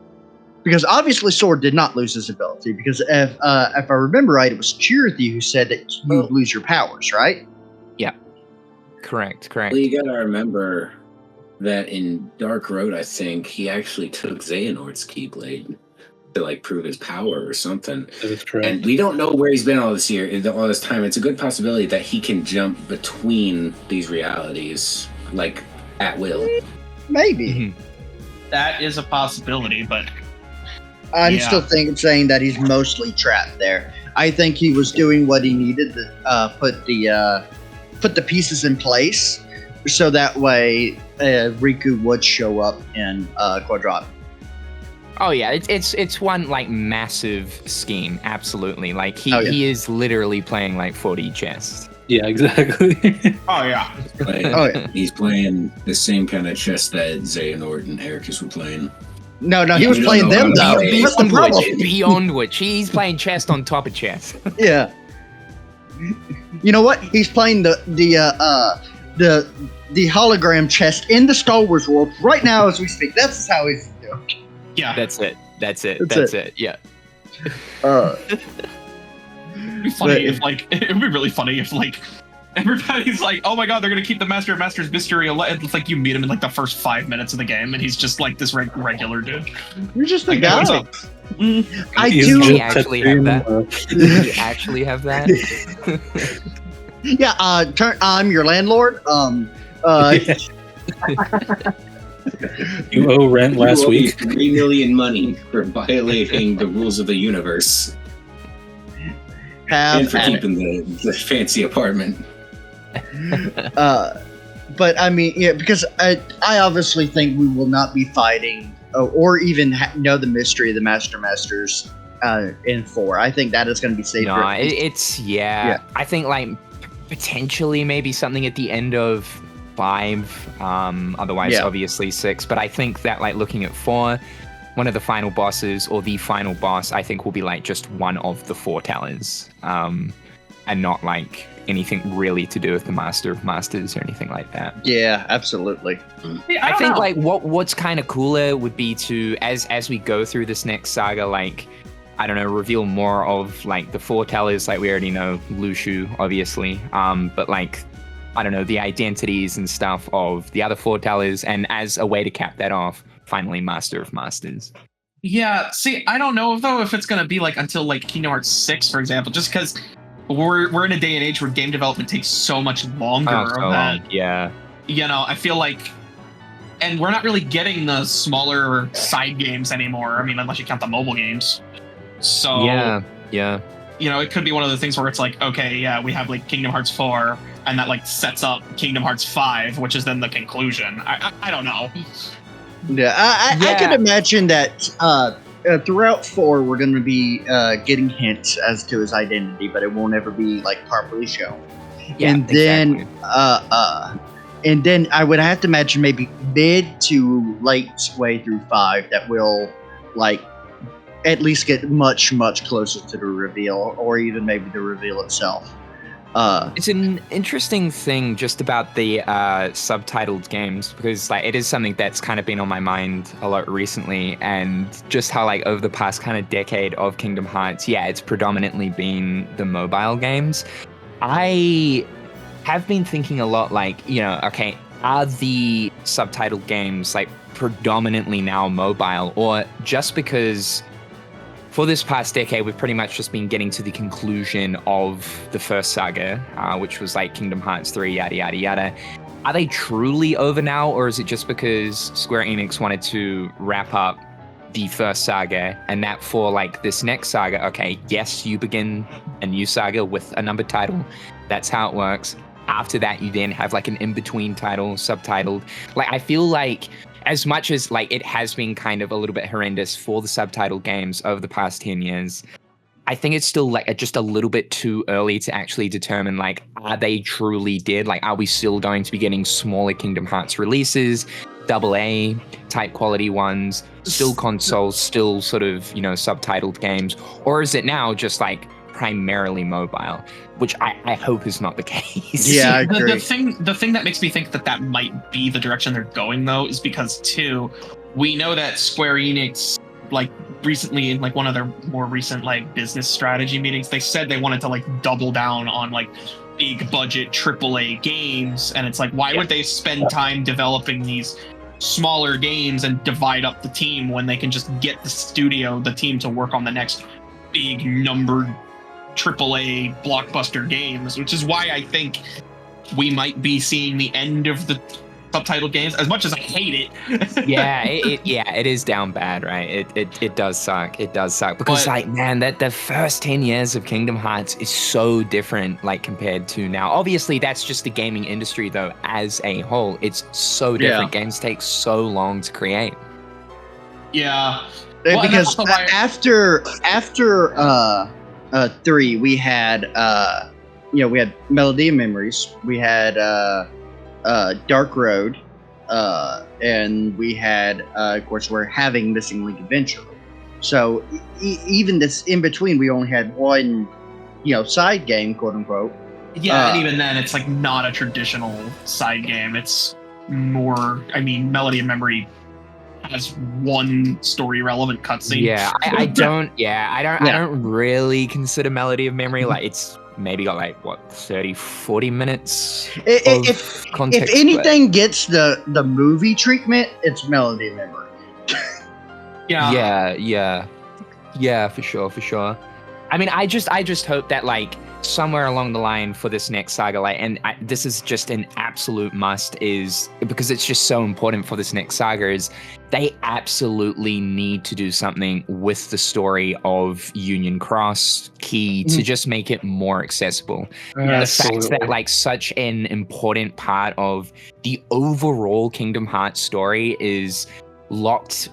Because obviously Sora did not lose his ability, because if I remember right, it was Chirithy who said that you would lose your powers, right? Yeah. Correct. Well, you gotta remember that in Dark Road, I think he actually took Xehanort's Keyblade to prove his power or something. That is correct. And we don't know where he's been all this time. It's a good possibility that he can jump between these realities, at will. Maybe. Mm-hmm. that is a possibility, but I'm still saying that he's mostly trapped there. I think he was doing what he needed to put the pieces in place, so that way Riku would show up in Quadratum. Oh yeah, it's one massive scheme. Absolutely, he is literally playing 4D chess. Yeah, exactly. oh yeah. He's playing the same kind of chess that Xehanort and Ericus were playing. No, he was playing them though. What's the problem? Beyond which, he's playing chess on top of chess. Yeah. You know what? He's playing the hologram chest in the Star Wars world right now as we speak. That's how he's doing. Yeah. That's it. Yeah. It'd be funny if it would be really funny if everybody's like, "Oh my god, they're gonna keep the Master of Masters mystery alive." It's like you meet him in like the first 5 minutes of the game, and he's just like this regular dude. You're just a Like, guy. what's up? I He's do. Do we just actually have that? Tatooine, Do we actually have that? Yeah. I'm your landlord. You owe rent last You owe me week. 3 million money for violating the rules of the universe and for keeping the fancy apartment. But I mean, yeah, because I obviously think we will not be fighting or even know the mystery of the Masters in 4. I think that is going to be safer. No, it's Yeah. I think like potentially maybe something at the end of 5. Otherwise, Yeah. obviously 6. But I think that like looking at 4, one of the final bosses or the final boss, I think will be like just one of the 4 talents, and not like anything really to do with the Master of Masters or anything like that. Yeah, absolutely. Yeah, I don't think know. like what's kind of cooler would be to as we go through this next saga, like I don't know, reveal more of like the foretellers. Like we already know Lushu, obviously, but like I don't know, the identities and stuff of the other foretellers, and as a way to cap that off, finally Master of Masters. Yeah, see, I don't know though if it's gonna be like until like Kingdom Hearts 6, for example, just because we're in a day and age where game development takes so much longer. Yeah. You know, I feel like, and we're not really getting the smaller side games anymore. I mean, unless you count the mobile games. So Yeah. you know, it could be one of the things where it's like, okay, yeah, we have like Kingdom Hearts 4, and that like sets up Kingdom Hearts 5, which is then the conclusion. I don't know. Yeah, I can imagine that throughout 4 we're going to be getting hints as to his identity, but it won't ever be like properly shown. Yeah, And then exactly. and then I would have to imagine maybe mid to late way through 5 that will like at least get much closer to the reveal, or even maybe the reveal itself. It's an interesting thing just about the subtitled games, because like it is something that's kind of been on my mind a lot recently, and just how like over the past kind of decade of Kingdom Hearts, yeah, it's predominantly been the mobile games. I have been thinking a lot like, you know, okay, are the subtitled games like predominantly now mobile, or just because for this past decade, we've pretty much just been getting to the conclusion of the first saga, which was like Kingdom Hearts 3, yada, yada, yada. Are they truly over now, or is it just because Square Enix wanted to wrap up the first saga, and that for like this next saga, okay, yes, you begin a new saga with a numbered title. That's how it works. After that, you then have like an in-between title, subtitled. Like, I feel like as much as like it has been kind of a little bit horrendous for the subtitled games over the past 10 years, I think it's still like just a little bit too early to actually determine like, are they truly dead? Like, are we still going to be getting smaller Kingdom Hearts releases, AA type quality ones, still consoles, still sort of, you know, subtitled games? Or is it now just like primarily mobile, which I hope is not the case. Yeah, I the agree. thing that makes me think that might be the direction they're going, though, is because too, we know that Square Enix, like recently in like one of their more recent like business strategy meetings, they said they wanted to like double down on like big budget AAA games, and it's like, why would they spend time developing these smaller games and divide up the team when they can just get the team to work on the next big numbered AAA blockbuster games, which is why I think we might be seeing the end of the subtitled games, as much as I hate it. It is down bad, right? It does suck. It does suck because, But- like, man, that the first 10 years of Kingdom Hearts is so different, like, compared to now. Obviously, that's just the gaming industry, though, as a whole. It's so different. Games take so long to create. Yeah. Well, and Because that's also why- after 3, we had we had Melody of Memories, we had Dark Road, and we had of course we're having Missing Link eventually. So even this in between, we only had one side game, quote unquote. Yeah, and even then, it's like not a traditional side game. It's more, I mean, Melody of Memory has one story relevant cutscene. Yeah, I don't really consider Melody of Memory like it's maybe got like what 30-40 minutes If context. anything gets the movie treatment, it's Melody Memory. Yeah, for sure. I mean, I just hope that like somewhere along the line for this next saga, like, and this is just an absolute must, is because it's just so important for this next saga, is they absolutely need to do something with the story of Union Cross Key to just make it more accessible. The fact that like such an important part of the overall Kingdom Hearts story is locked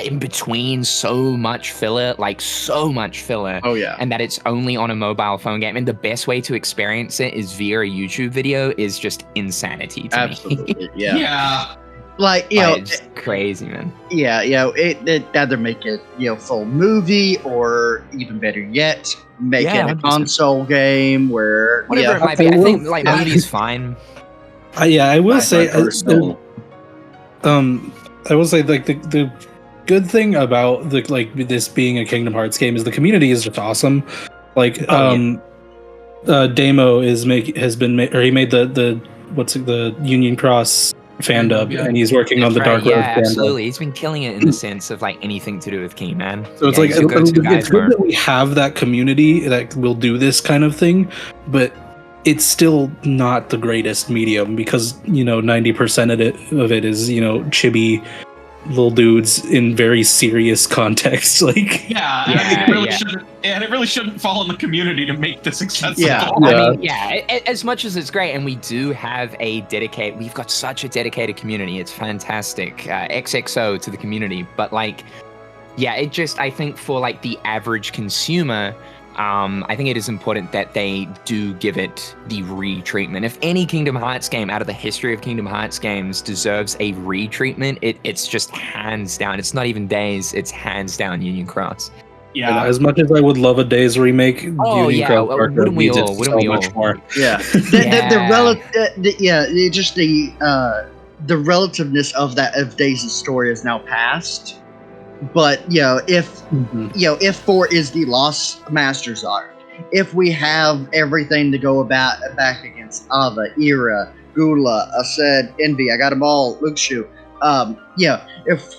in between so much filler. Oh yeah. And that it's only on a mobile phone game, and the best way to experience it is via a YouTube video, is just insanity to me. Absolutely. Yeah. Yeah. Like, It's crazy, man. Yeah, it either make it, full movie, or even better yet, make it a 100%. console game where Whatever it might be. I think like movie's fine. I will say, personal. I will say, like the good thing about this being a Kingdom Hearts game is the community is just awesome. Like, Damo he made the Union Cross fan dub, and he's working on the Dark Road fan dub. Absolutely. He's been killing it in the sense of like anything to do with Key, man. So it's it's good that we have that community that will do this kind of thing, but it's still not the greatest medium, because 90% of it is chibi little dudes in very serious context. Like, it really shouldn't fall on the community to make this accessible. I mean, as much as it's great, and we do have we've got such a dedicated community. It's fantastic. XXO to the community, but like, I think for like the average consumer, I think it is important that they do give it the retreatment. If any Kingdom Hearts game out of the history of Kingdom Hearts games deserves a retreatment, it's just hands down. It's not even Days, it's hands down Union Cross. Yeah. And as much as I would love a Days remake, Union Cross wouldn't we all? Much more. Yeah. The relativeness of Days' story is now past. But if 4 is the Lost Masters arc, if we have everything to go back against Ava, Ira, Gula, Ased, Envy, I got them all, Luxu. If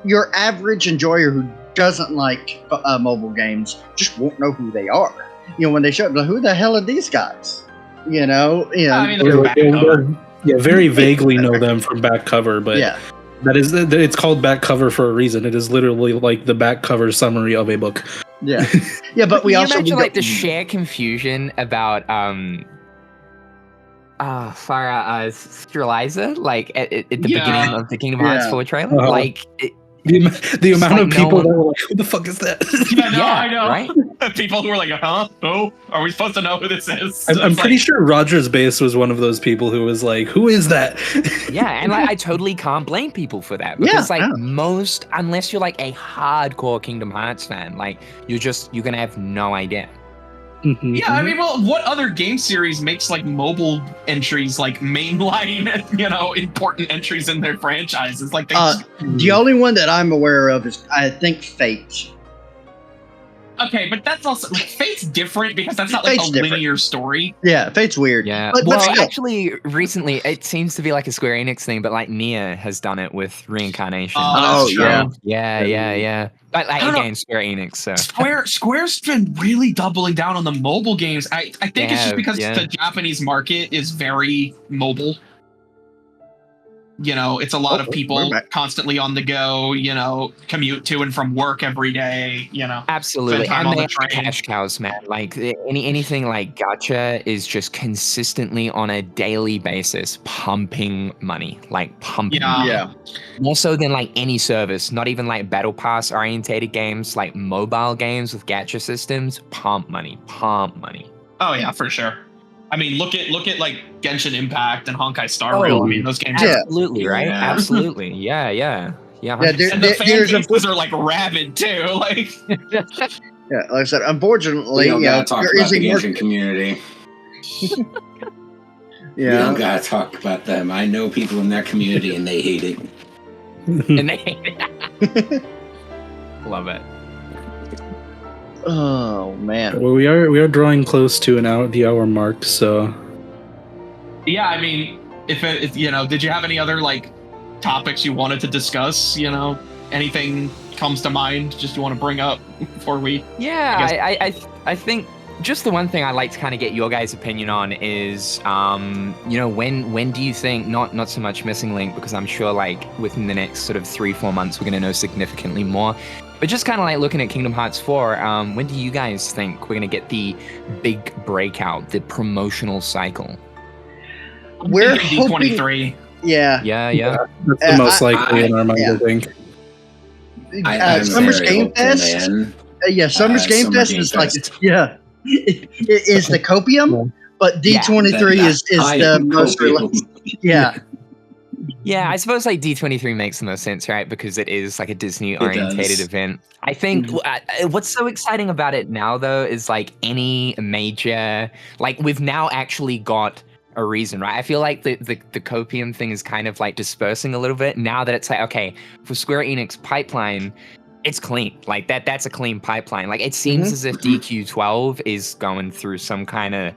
your average enjoyer who doesn't like mobile games just won't know who they are. When they show up, like, who the hell are these guys? I mean, very vaguely know them from back cover, but it's called back cover for a reason. It is literally like the back cover summary of a book. Yeah, but we also imagine like the sheer confusion about Streliza, like at the beginning of the Kingdom Hearts 4 trailer, like. The amount of people that were like, who the fuck is that? I know. Right? People who were like, huh? Oh, are we supposed to know who this is? I'm pretty sure Roger's Base was one of those people who was like, who is that? And like, I totally can't blame people for that, because unless you're like a hardcore Kingdom Hearts fan, like you're gonna have no idea. I mean, well, what other game series makes like mobile entries like mainline, important entries in their franchises? Like, the only one that I'm aware of is, I think, Fate. Okay, but that's also Fate's different because that's not like a linear story. Yeah, Fate's weird. Yeah, but actually, recently it seems to be like a Square Enix thing, but like Nier has done it with reincarnation. Oh, yeah. But like, again, Square Enix. So Square's been really doubling down on the mobile games. I think it's just because the Japanese market is very mobile. It's a lot of people constantly on the go, commute to and from work every day, Absolutely. And they are cash cows, man. Like anything like gacha is just consistently on a daily basis pumping money, like pumping money. Yeah. More so than like any service, not even like battle pass orientated games, like mobile games with gacha systems, pump money. Oh yeah, for sure. I mean, look at like Genshin Impact and Honkai Star Rail. I mean, those games absolutely right. Absolutely, yeah. And the fan bases are like rabid too. Like, like I said, unfortunately, we don't gotta talk about the Genshin community. We don't gotta talk about them. I know people in that community, and they hate it. Love it. Oh man. Well, we are drawing close to the hour mark, so Yeah, I mean, if did you have any other like topics you wanted to discuss? Anything comes to mind just you want to bring up before we? Yeah, I think just the one thing I'd like to kind of get your guys' opinion on is, when do you think, not so much Missing Link, because I'm sure like within the next sort of 3-4 months we're going to know significantly more, but just kind of like looking at Kingdom Hearts 4, when do you guys think we're going to get the big breakout, the promotional cycle? We're D23. Yeah. Yeah. that's the most likely in our mind, yeah. I think. I'm Summer's very Game hopeful, Fest. man. Summer's Game Summer Fest Game is like Fest. it is the copium, but D23 is I the am most copium. realistic. Yeah. Yeah, I suppose like D23 makes the most sense, right? Because it is like a Disney-orientated does. event. I think what's so exciting about it now, though, is like any major, like we've now actually got a reason, right? I feel like the copium thing is kind of like dispersing a little bit now that it's like, okay, for Square Enix pipeline, it's clean. Like that's a clean pipeline. Like it seems as if DQ12 is going through some kind of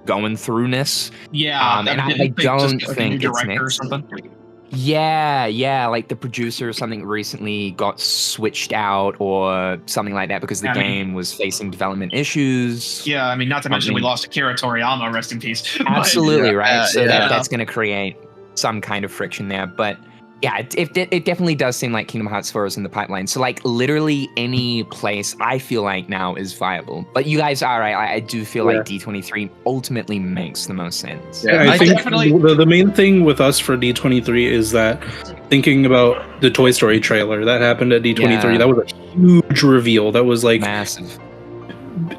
going throughness. Yeah, and I don't just, like, a think new it's director or next. something. Yeah, like the producer or something recently got switched out or something like that because the game was facing development issues. Yeah, I mean, not to mention we Something. lost Akira Toriyama, rest in peace. But- Absolutely, right? So yeah. that's going to create some kind of friction there. But yeah, it definitely does seem like Kingdom Hearts 4 is in the pipeline. So like literally any place I feel like now is viable. But you guys are right. I do feel like D23 ultimately makes the most sense. Yeah, I think definitely- the main thing with us for D23 is that thinking about the Toy Story trailer that happened at D23, Yeah. that was a huge reveal. That was like Massive.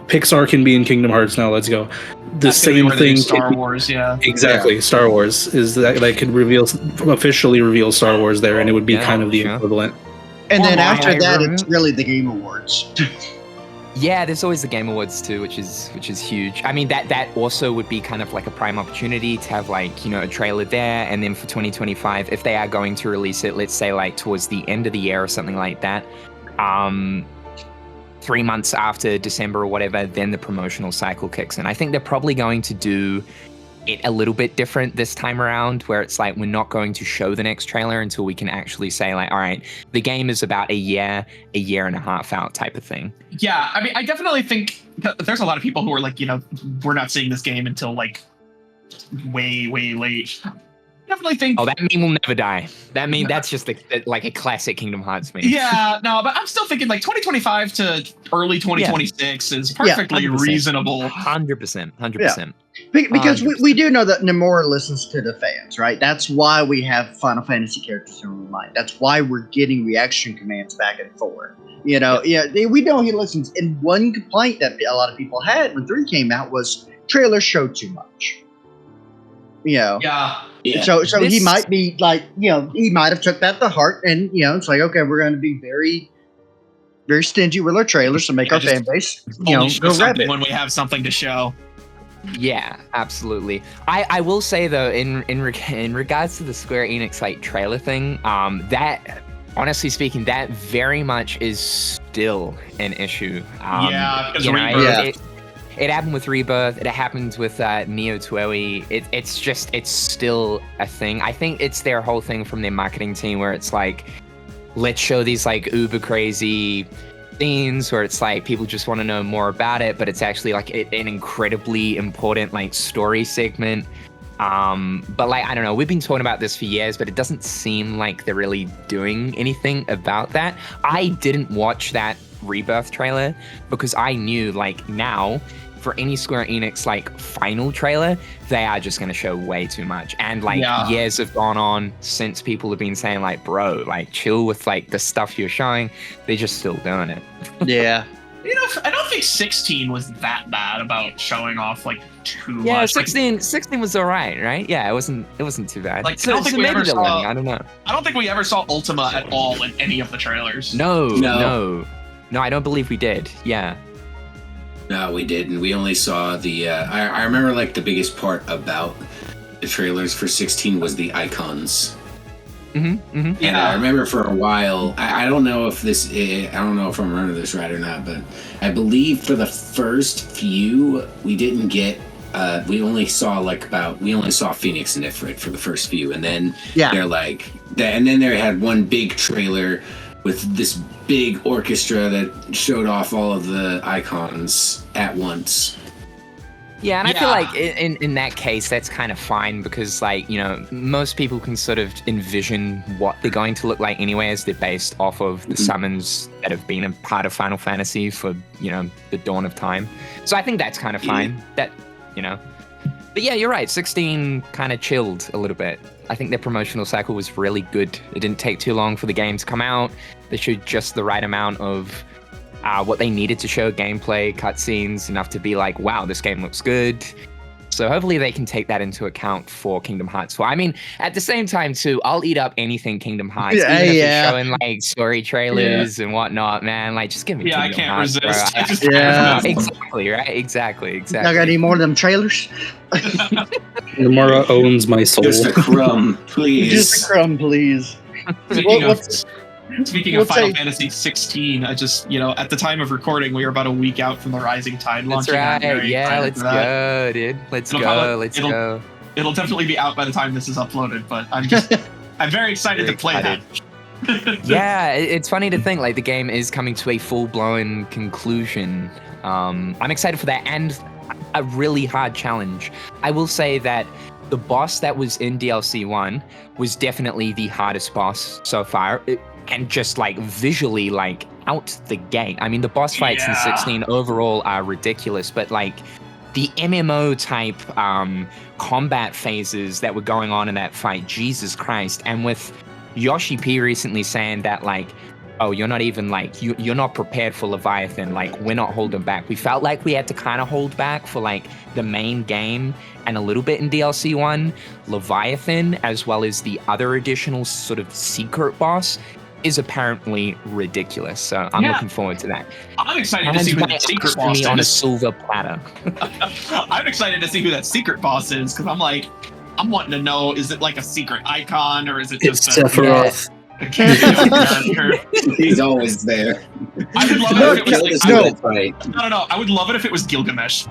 Pixar can be in Kingdom Hearts now. Let's go. The That's gonna be same where they do thing. Star Wars, yeah. Exactly. Star Wars is that could officially reveal Star Wars there, and it would be Yeah, kind of the sure. equivalent. And then Well, after I that, remember- it's really the Game Awards. Yeah, there's always the Game Awards too, which is huge. I mean, that also would be kind of like a prime opportunity to have like, a trailer there. And then for 2025, if they are going to release it, let's say like towards the end of the year or something like that, 3 months after December or whatever, then the promotional cycle kicks in. I think they're probably going to do it a little bit different this time around, where it's like we're not going to show the next trailer until we can actually say like, all right, the game is about a year and a half out type of thing. Yeah, I mean, I definitely think there's a lot of people who are like, we're not seeing this game until like way, way late. Definitely think. Oh, that meme will never die. That's just like a classic Kingdom Hearts meme. Yeah, no, but I'm still thinking like 2025 to early 2026 is perfectly 100%. reasonable. 100%. Because we do know that Nomura listens to the fans, right? That's why we have Final Fantasy characters in our mind. That's why we're getting reaction commands back and forth. We know he listens. And one complaint that a lot of people had when 3 came out was trailers show too much. Yeah. So he might be like, he might have took that to heart, and it's like, okay, we're going to be very, very stingy with our trailers to make our fan base, Only show go something rabbit. when we have something to show. Yeah, absolutely. I will say though, in regards to the Square Enix like trailer thing, that honestly speaking, that very much is still an issue. Because it happened with Rebirth. It happened with Neo Tuoi. It's still a thing. I think it's their whole thing from their marketing team where it's like, let's show these like uber crazy scenes where it's like people just want to know more about it, but it's actually like an incredibly important like story segment. But like, I don't know, we've been talking about this for years, but it doesn't seem like they're really doing anything about that. I didn't watch that Rebirth trailer because I knew like now for any Square Enix like final trailer, they are just going to show way too much. And like years have gone on since people have been saying like, bro, like chill with like the stuff you're showing. They're just still doing it. Yeah. I don't think 16 was that bad about showing off like too much. Yeah, 16 was alright, right? Yeah, it wasn't too bad. Like, so, I don't think we maybe ever they're saw- learning, I don't know. I don't think we ever saw Ultima at all in any of the trailers. No, I don't believe we did. Yeah. No, we didn't. We only saw the. I remember like the biggest part about the trailers for 16 was the icons. And I remember for a while, I don't know if I don't know if I'm remembering this right or not, but I believe for the first few, we didn't get, we only saw Phoenix and Ifrit for the first few, and then they're like, and then they had one big trailer with this big orchestra that showed off all of the icons at once. Yeah, and I feel like in that case, that's kind of fine because, like, you know, most people can sort of envision what they're going to look like anyway, as they're based off of the summons that have been a part of Final Fantasy for, you know, the dawn of time. So I think that's kind of fine. That, you know. But yeah, you're right. 16 kind of chilled a little bit. I think their promotional cycle was really good. It didn't take too long for the game to come out. They showed just the right amount of what they needed to show, gameplay, cutscenes, enough to be like, wow, this game looks good. So hopefully they can take that into account for Kingdom Hearts 4. I mean, at the same time, too, I'll eat up anything Kingdom Hearts, even if it's showing, like, story trailers and whatnot, man. Like, just give me Kingdom I can't Hearts, resist. Exactly, right? Exactly. Y'all got any more of them trailers? Nomura owns my soul. Just a crumb, please. Just a crumb, please. Speaking of Final Fantasy 16, I just, you know, at the time of recording, we were about a week out from the Rising Tide launching. That's right. Yeah, let's go, dude. Let's go. It'll definitely be out by the time this is uploaded, but I'm very excited to play that. Yeah, it's funny to think, like, the game is coming to a full-blown conclusion. I'm excited for that, and a really hard challenge. I will say that the boss that was in DLC 1 was definitely the hardest boss so far. And just, like, visually, like, out the gate. I mean, the boss fights in 16 overall are ridiculous, but, like, the MMO type combat phases that were going on in that fight, Jesus Christ. And with Yoshi P recently saying that, like, oh, you're not even, like, you're not prepared for Leviathan, like, we're not holding back. We felt like we had to kind of hold back for, like, the main game and a little bit in DLC 1. Leviathan, as well as the other additional sort of secret boss, is apparently ridiculous. So I'm looking forward to that. I'm excited to see who that secret boss is. On a silver platter. I'm excited to see who that secret boss is, because I'm wanting to know, is it like a secret icon, or is it just Sephiroth? He's always there. I would love it if it was No. No. I would love it if it was Gilgamesh.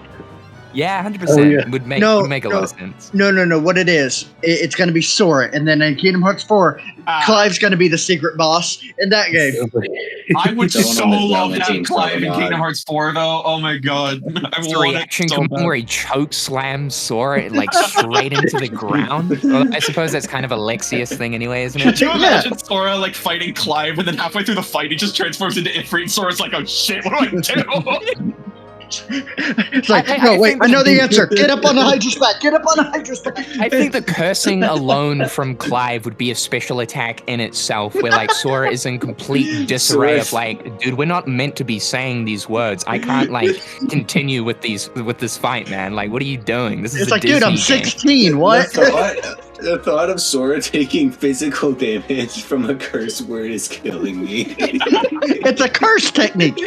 Yeah, 100%. Would make a lot of sense. No. What it is, it's going to be Sora, and then in Kingdom Hearts 4, Clive's going to be the secret boss in that game. I would so love to have Clive in Kingdom Hearts 4, though. Oh my god. The reaction where he choke slams Sora, like, straight into the ground. Well, I suppose that's kind of a Lexius thing anyway, isn't it? Could you imagine Sora, like, fighting Clive, and then halfway through the fight, he just transforms into Ifrit, and Sora's like, oh shit, what do I do? It's like, I know the answer. Get up on the Hydrosphat. Get up on the Hydrosphat. I think the cursing alone from Clive would be a special attack in itself, where, like, Sora is in complete disarray of, like, dude, we're not meant to be saying these words. I can't, like, continue with this fight, man. Like, what are you doing? This is it's a like, Disney dude, I'm game. 16. What? The thought of Sora taking physical damage from a curse word is killing me. It's a curse technique.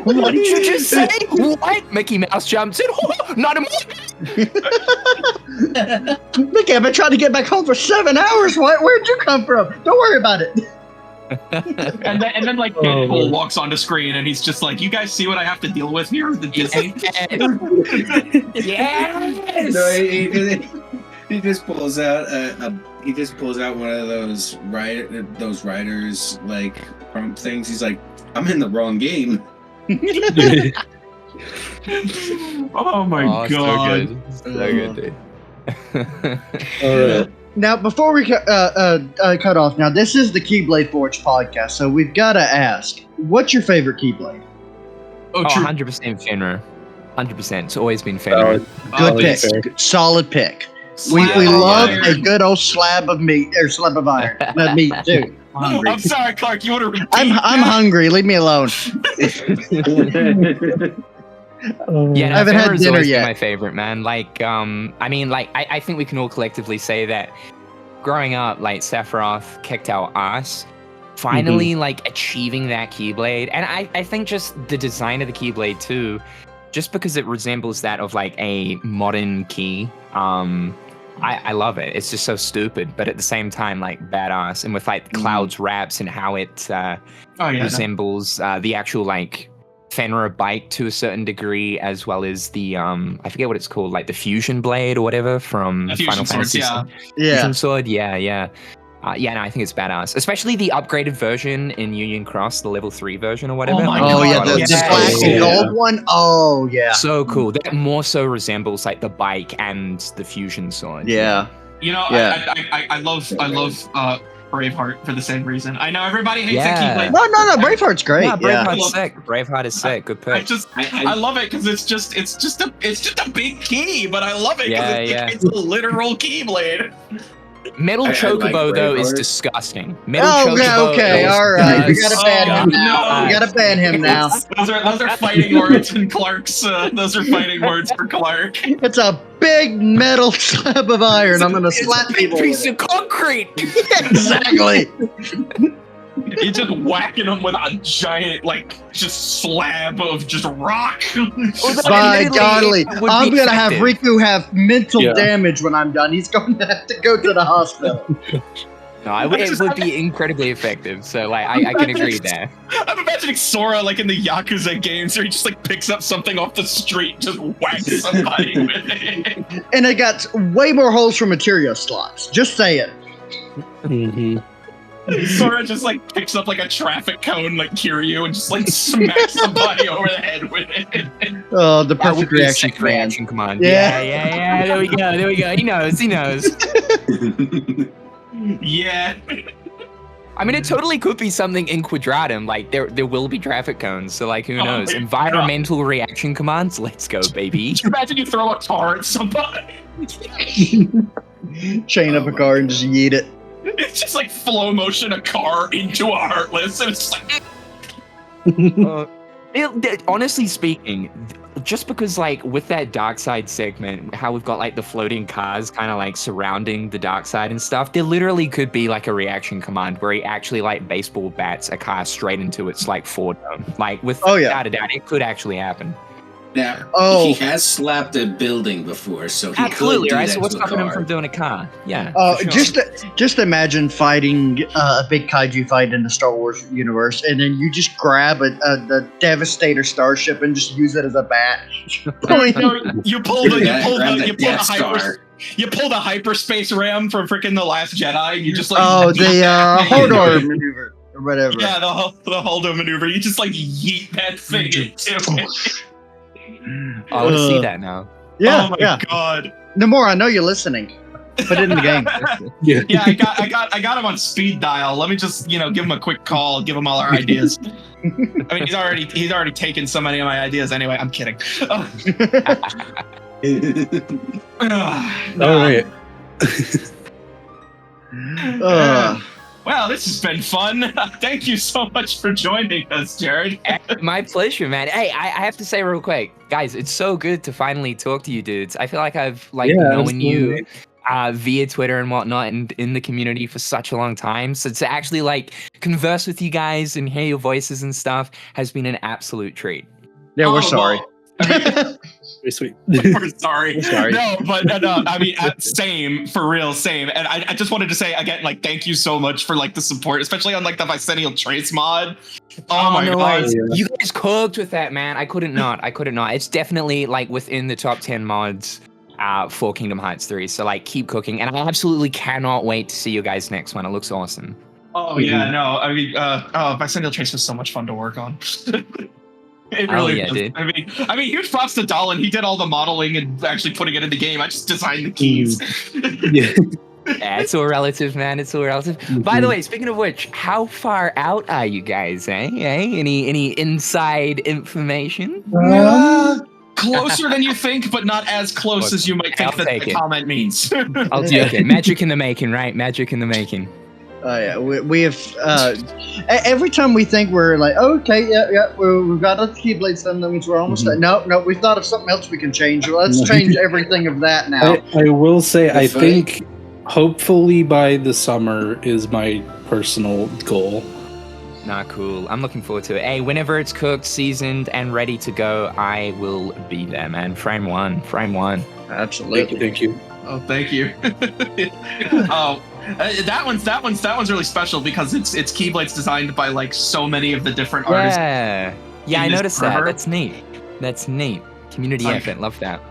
What did you just say? What? Mickey Mouse jumps in. Not a Mickey, I've been trying to get back home for 7 hours. Where'd you come from? Don't worry about it. and then like Deadpool walks onto screen, and he's just like, "You guys see what I have to deal with here with the Disney?" Yes. No, he just pulls out one of those writers like prompt things. He's like, "I'm in the wrong game." Oh my god! So good, dude. All right. Now, before we cut off, now this is the Keyblade Forge podcast, so we've got to ask, what's your favorite Keyblade? Oh, true. 100% Fenrir. 100%. It's always been Fenrir. Good pick. Solid pick. We love a good old slab of meat, or slab of iron. Meat, too. I'm sorry, Clark. You want to repeat? I'm hungry. Leave me alone. Yeah, no, I haven't had Fenrir's dinner always been yet. my favorite, man. Like, I mean, like, I think we can all collectively say that growing up, like, Sephiroth kicked our ass. Finally, like, achieving that Keyblade. And I think just the design of the Keyblade, too, just because it resembles that of, like, a modern key, I love it. It's just so stupid, but at the same time, like badass. And with like Cloud's raps and how it resembles the actual like Fenrir bike to a certain degree, as well as the I forget what it's called, like the fusion blade or whatever from Final Fantasy. Fusion sword, yeah. No, I think it's badass, especially the upgraded version in Union Cross, the level 3 version or whatever. Oh my God. The black and gold one. Oh yeah, so cool. That more so resembles like the bike and the fusion sword. Yeah. You know, I love Braveheart for the same reason. I know everybody hates that keyblade. No, Braveheart's great. Yeah, Braveheart's sick. Braveheart is sick. Good pick. I love it because it's just a big key, but I love it because it's a literal keyblade. Metal Chocobo though is disgusting. Metal Chocobo. Okay, all right. We gotta ban him now. We gotta ban him now. Those are fighting words in Clark's. Those are fighting words for Clark. It's a big metal slab of iron. I'm gonna slap people. Piece of concrete. Exactly. You're just whacking them with a giant, like, just slab of just rock. By golly, I'm gonna have Riku have mental damage when I'm done. He's going to have to go to the hospital. No, it would be incredibly effective. So, like, I can agree there. I'm imagining Sora, like, in the Yakuza games, where he just, like, picks up something off the street, just whacks somebody with it. And it got way more holes for material slots. Just say it. Mm-hmm. Sora just like picks up like a traffic cone like Kiryu and just like smacks somebody over the head with it. Oh, the perfect reaction command. Yeah. There we go. He knows. Yeah. I mean, it totally could be something in Quadratum. Like there will be traffic cones. So like, who knows? Environmental reaction commands. Let's go, baby. Can you imagine you throw a car at somebody? Chain up a car and just yeet it. It's just like flow motion a car into a Heartless, and it's like. Honestly speaking, just because like with that dark side segment, how we've got like the floating cars kind of like surrounding the dark side and stuff, there literally could be like a reaction command where he actually like baseball bats a car straight into its like foredome. Like without a doubt, it could actually happen. Now, he has slapped a building before, so he absolutely could do right. that So what's to a stopping him car. from doing a car? Yeah. Sure. Just imagine fighting a big kaiju fight in the Star Wars universe, and then you just grab the Devastator starship and just use it as a bat. You pull the hyperspace ram from freaking The Last Jedi. And you just like the Hodor maneuver or whatever. Yeah, the Holdo maneuver. You just like yeet that thing into it. I want to see that now. Yeah, oh my god. Namor, I know you're listening. Put it in the game. Yeah, I got him on speed dial. Let me just, give him a quick call, give him all our ideas. I mean, he's already taken so many of my ideas anyway. I'm kidding. All right. Well, this has been fun. Thank you so much for joining us, Jared. My pleasure, man. Hey, I have to say real quick, guys, it's so good to finally talk to you dudes. I feel like I've known you via Twitter and whatnot and in the community for such a long time. So to actually like converse with you guys and hear your voices and stuff has been an absolute treat. Yeah, we're sorry. Well, Very sweet. We're sorry. No, but no, I mean, same, for real, same. And I just wanted to say again, like, thank you so much for like the support, especially on like the Bicentennial Trace mod. Oh my god. You guys cooked with that, man. I couldn't not. It's definitely like within the top 10 mods for Kingdom Hearts 3. So like keep cooking. And I absolutely cannot wait to see you guys next one. It looks awesome. Oh yeah, no, I mean, Bicentennial Trace was so much fun to work on. It really is. Dude. I mean, huge props to Dolan. He did all the modeling and actually putting it in the game. I just designed the keys. Yeah. Yeah, it's all relative, man. It's all relative. Mm-hmm. By the way, speaking of which, how far out are you guys, Any inside information? Closer than you think, but not as close as you might think the comment means. I'll take it. Magic in the making, right? Magic in the making. Oh yeah, we have every time we think we're like, okay, we've got the keyblades done. That means we're almost done. No, we've thought of something else we can change. Let's change everything of that now. I will say, I think hopefully by the summer is my personal goal. Nah, cool. I'm looking forward to it. Hey, whenever it's cooked, seasoned, and ready to go, I will be there, man. Frame one. Absolutely. Thank you. Oh, thank you. Oh, that one's really special because it's keyblades designed by like so many of the different artists. Yeah, I this noticed that. server. That's neat. That's neat. Community Like- effort. Love that.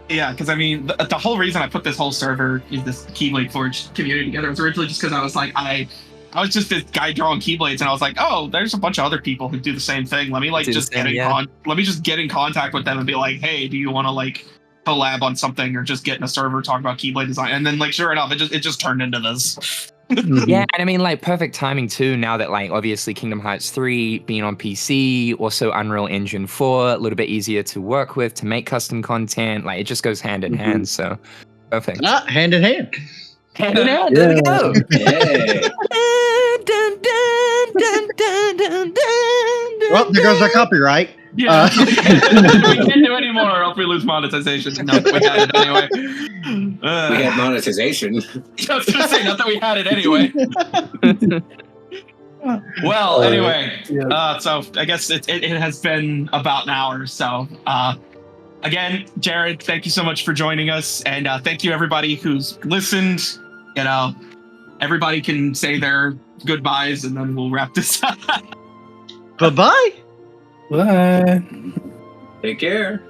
Yeah, because I mean, the whole reason I put this whole server, this Keyblade Forge community together, was originally just because I was like, I was just this guy drawing keyblades, and I was like, oh, there's a bunch of other people who do the same thing. Let me like Do the just same, get in yeah. let me just get in contact with them and be like, hey, do you want to like collab on something or just get in a server talk about keyblade design? And then like sure enough, it just turned into this. Yeah, and I mean, like, perfect timing too, now that, like, obviously Kingdom Hearts 3 being on PC, also Unreal Engine 4, a little bit easier to work with, to make custom content, like, it just goes hand in hand, so perfect. Hand in hand. Hand in hand, there we go! Hey. Well, there goes our copyright. Yeah, we can't do any more, or else we lose monetization. No, we had it anyway. We had monetization. I was gonna say, not that we had it anyway. Well, anyway, so I guess it has been about an hour. So, again, Jared, thank you so much for joining us, and thank you everybody who's listened. You know, everybody can say their goodbyes, and then we'll wrap this up. Bye-bye. Bye. Take care.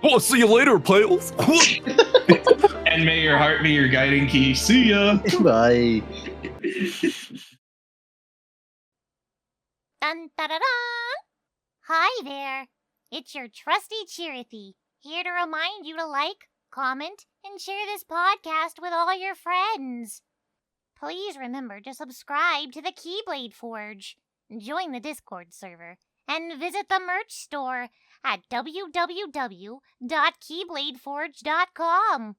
We'll see you later, pals! And may your heart be your guiding key. See ya. Bye. Dun da da da! Hi there! It's your trusty Chirithy, here to remind you to like, comment, and share this podcast with all your friends. Please remember to subscribe to the Keyblade Forge, join the Discord server, and visit the merch store at www.keybladeforge.com.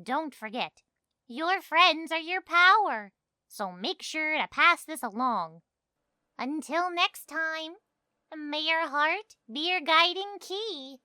Don't forget, your friends are your power, so make sure to pass this along. Until next time, may your heart be your guiding key.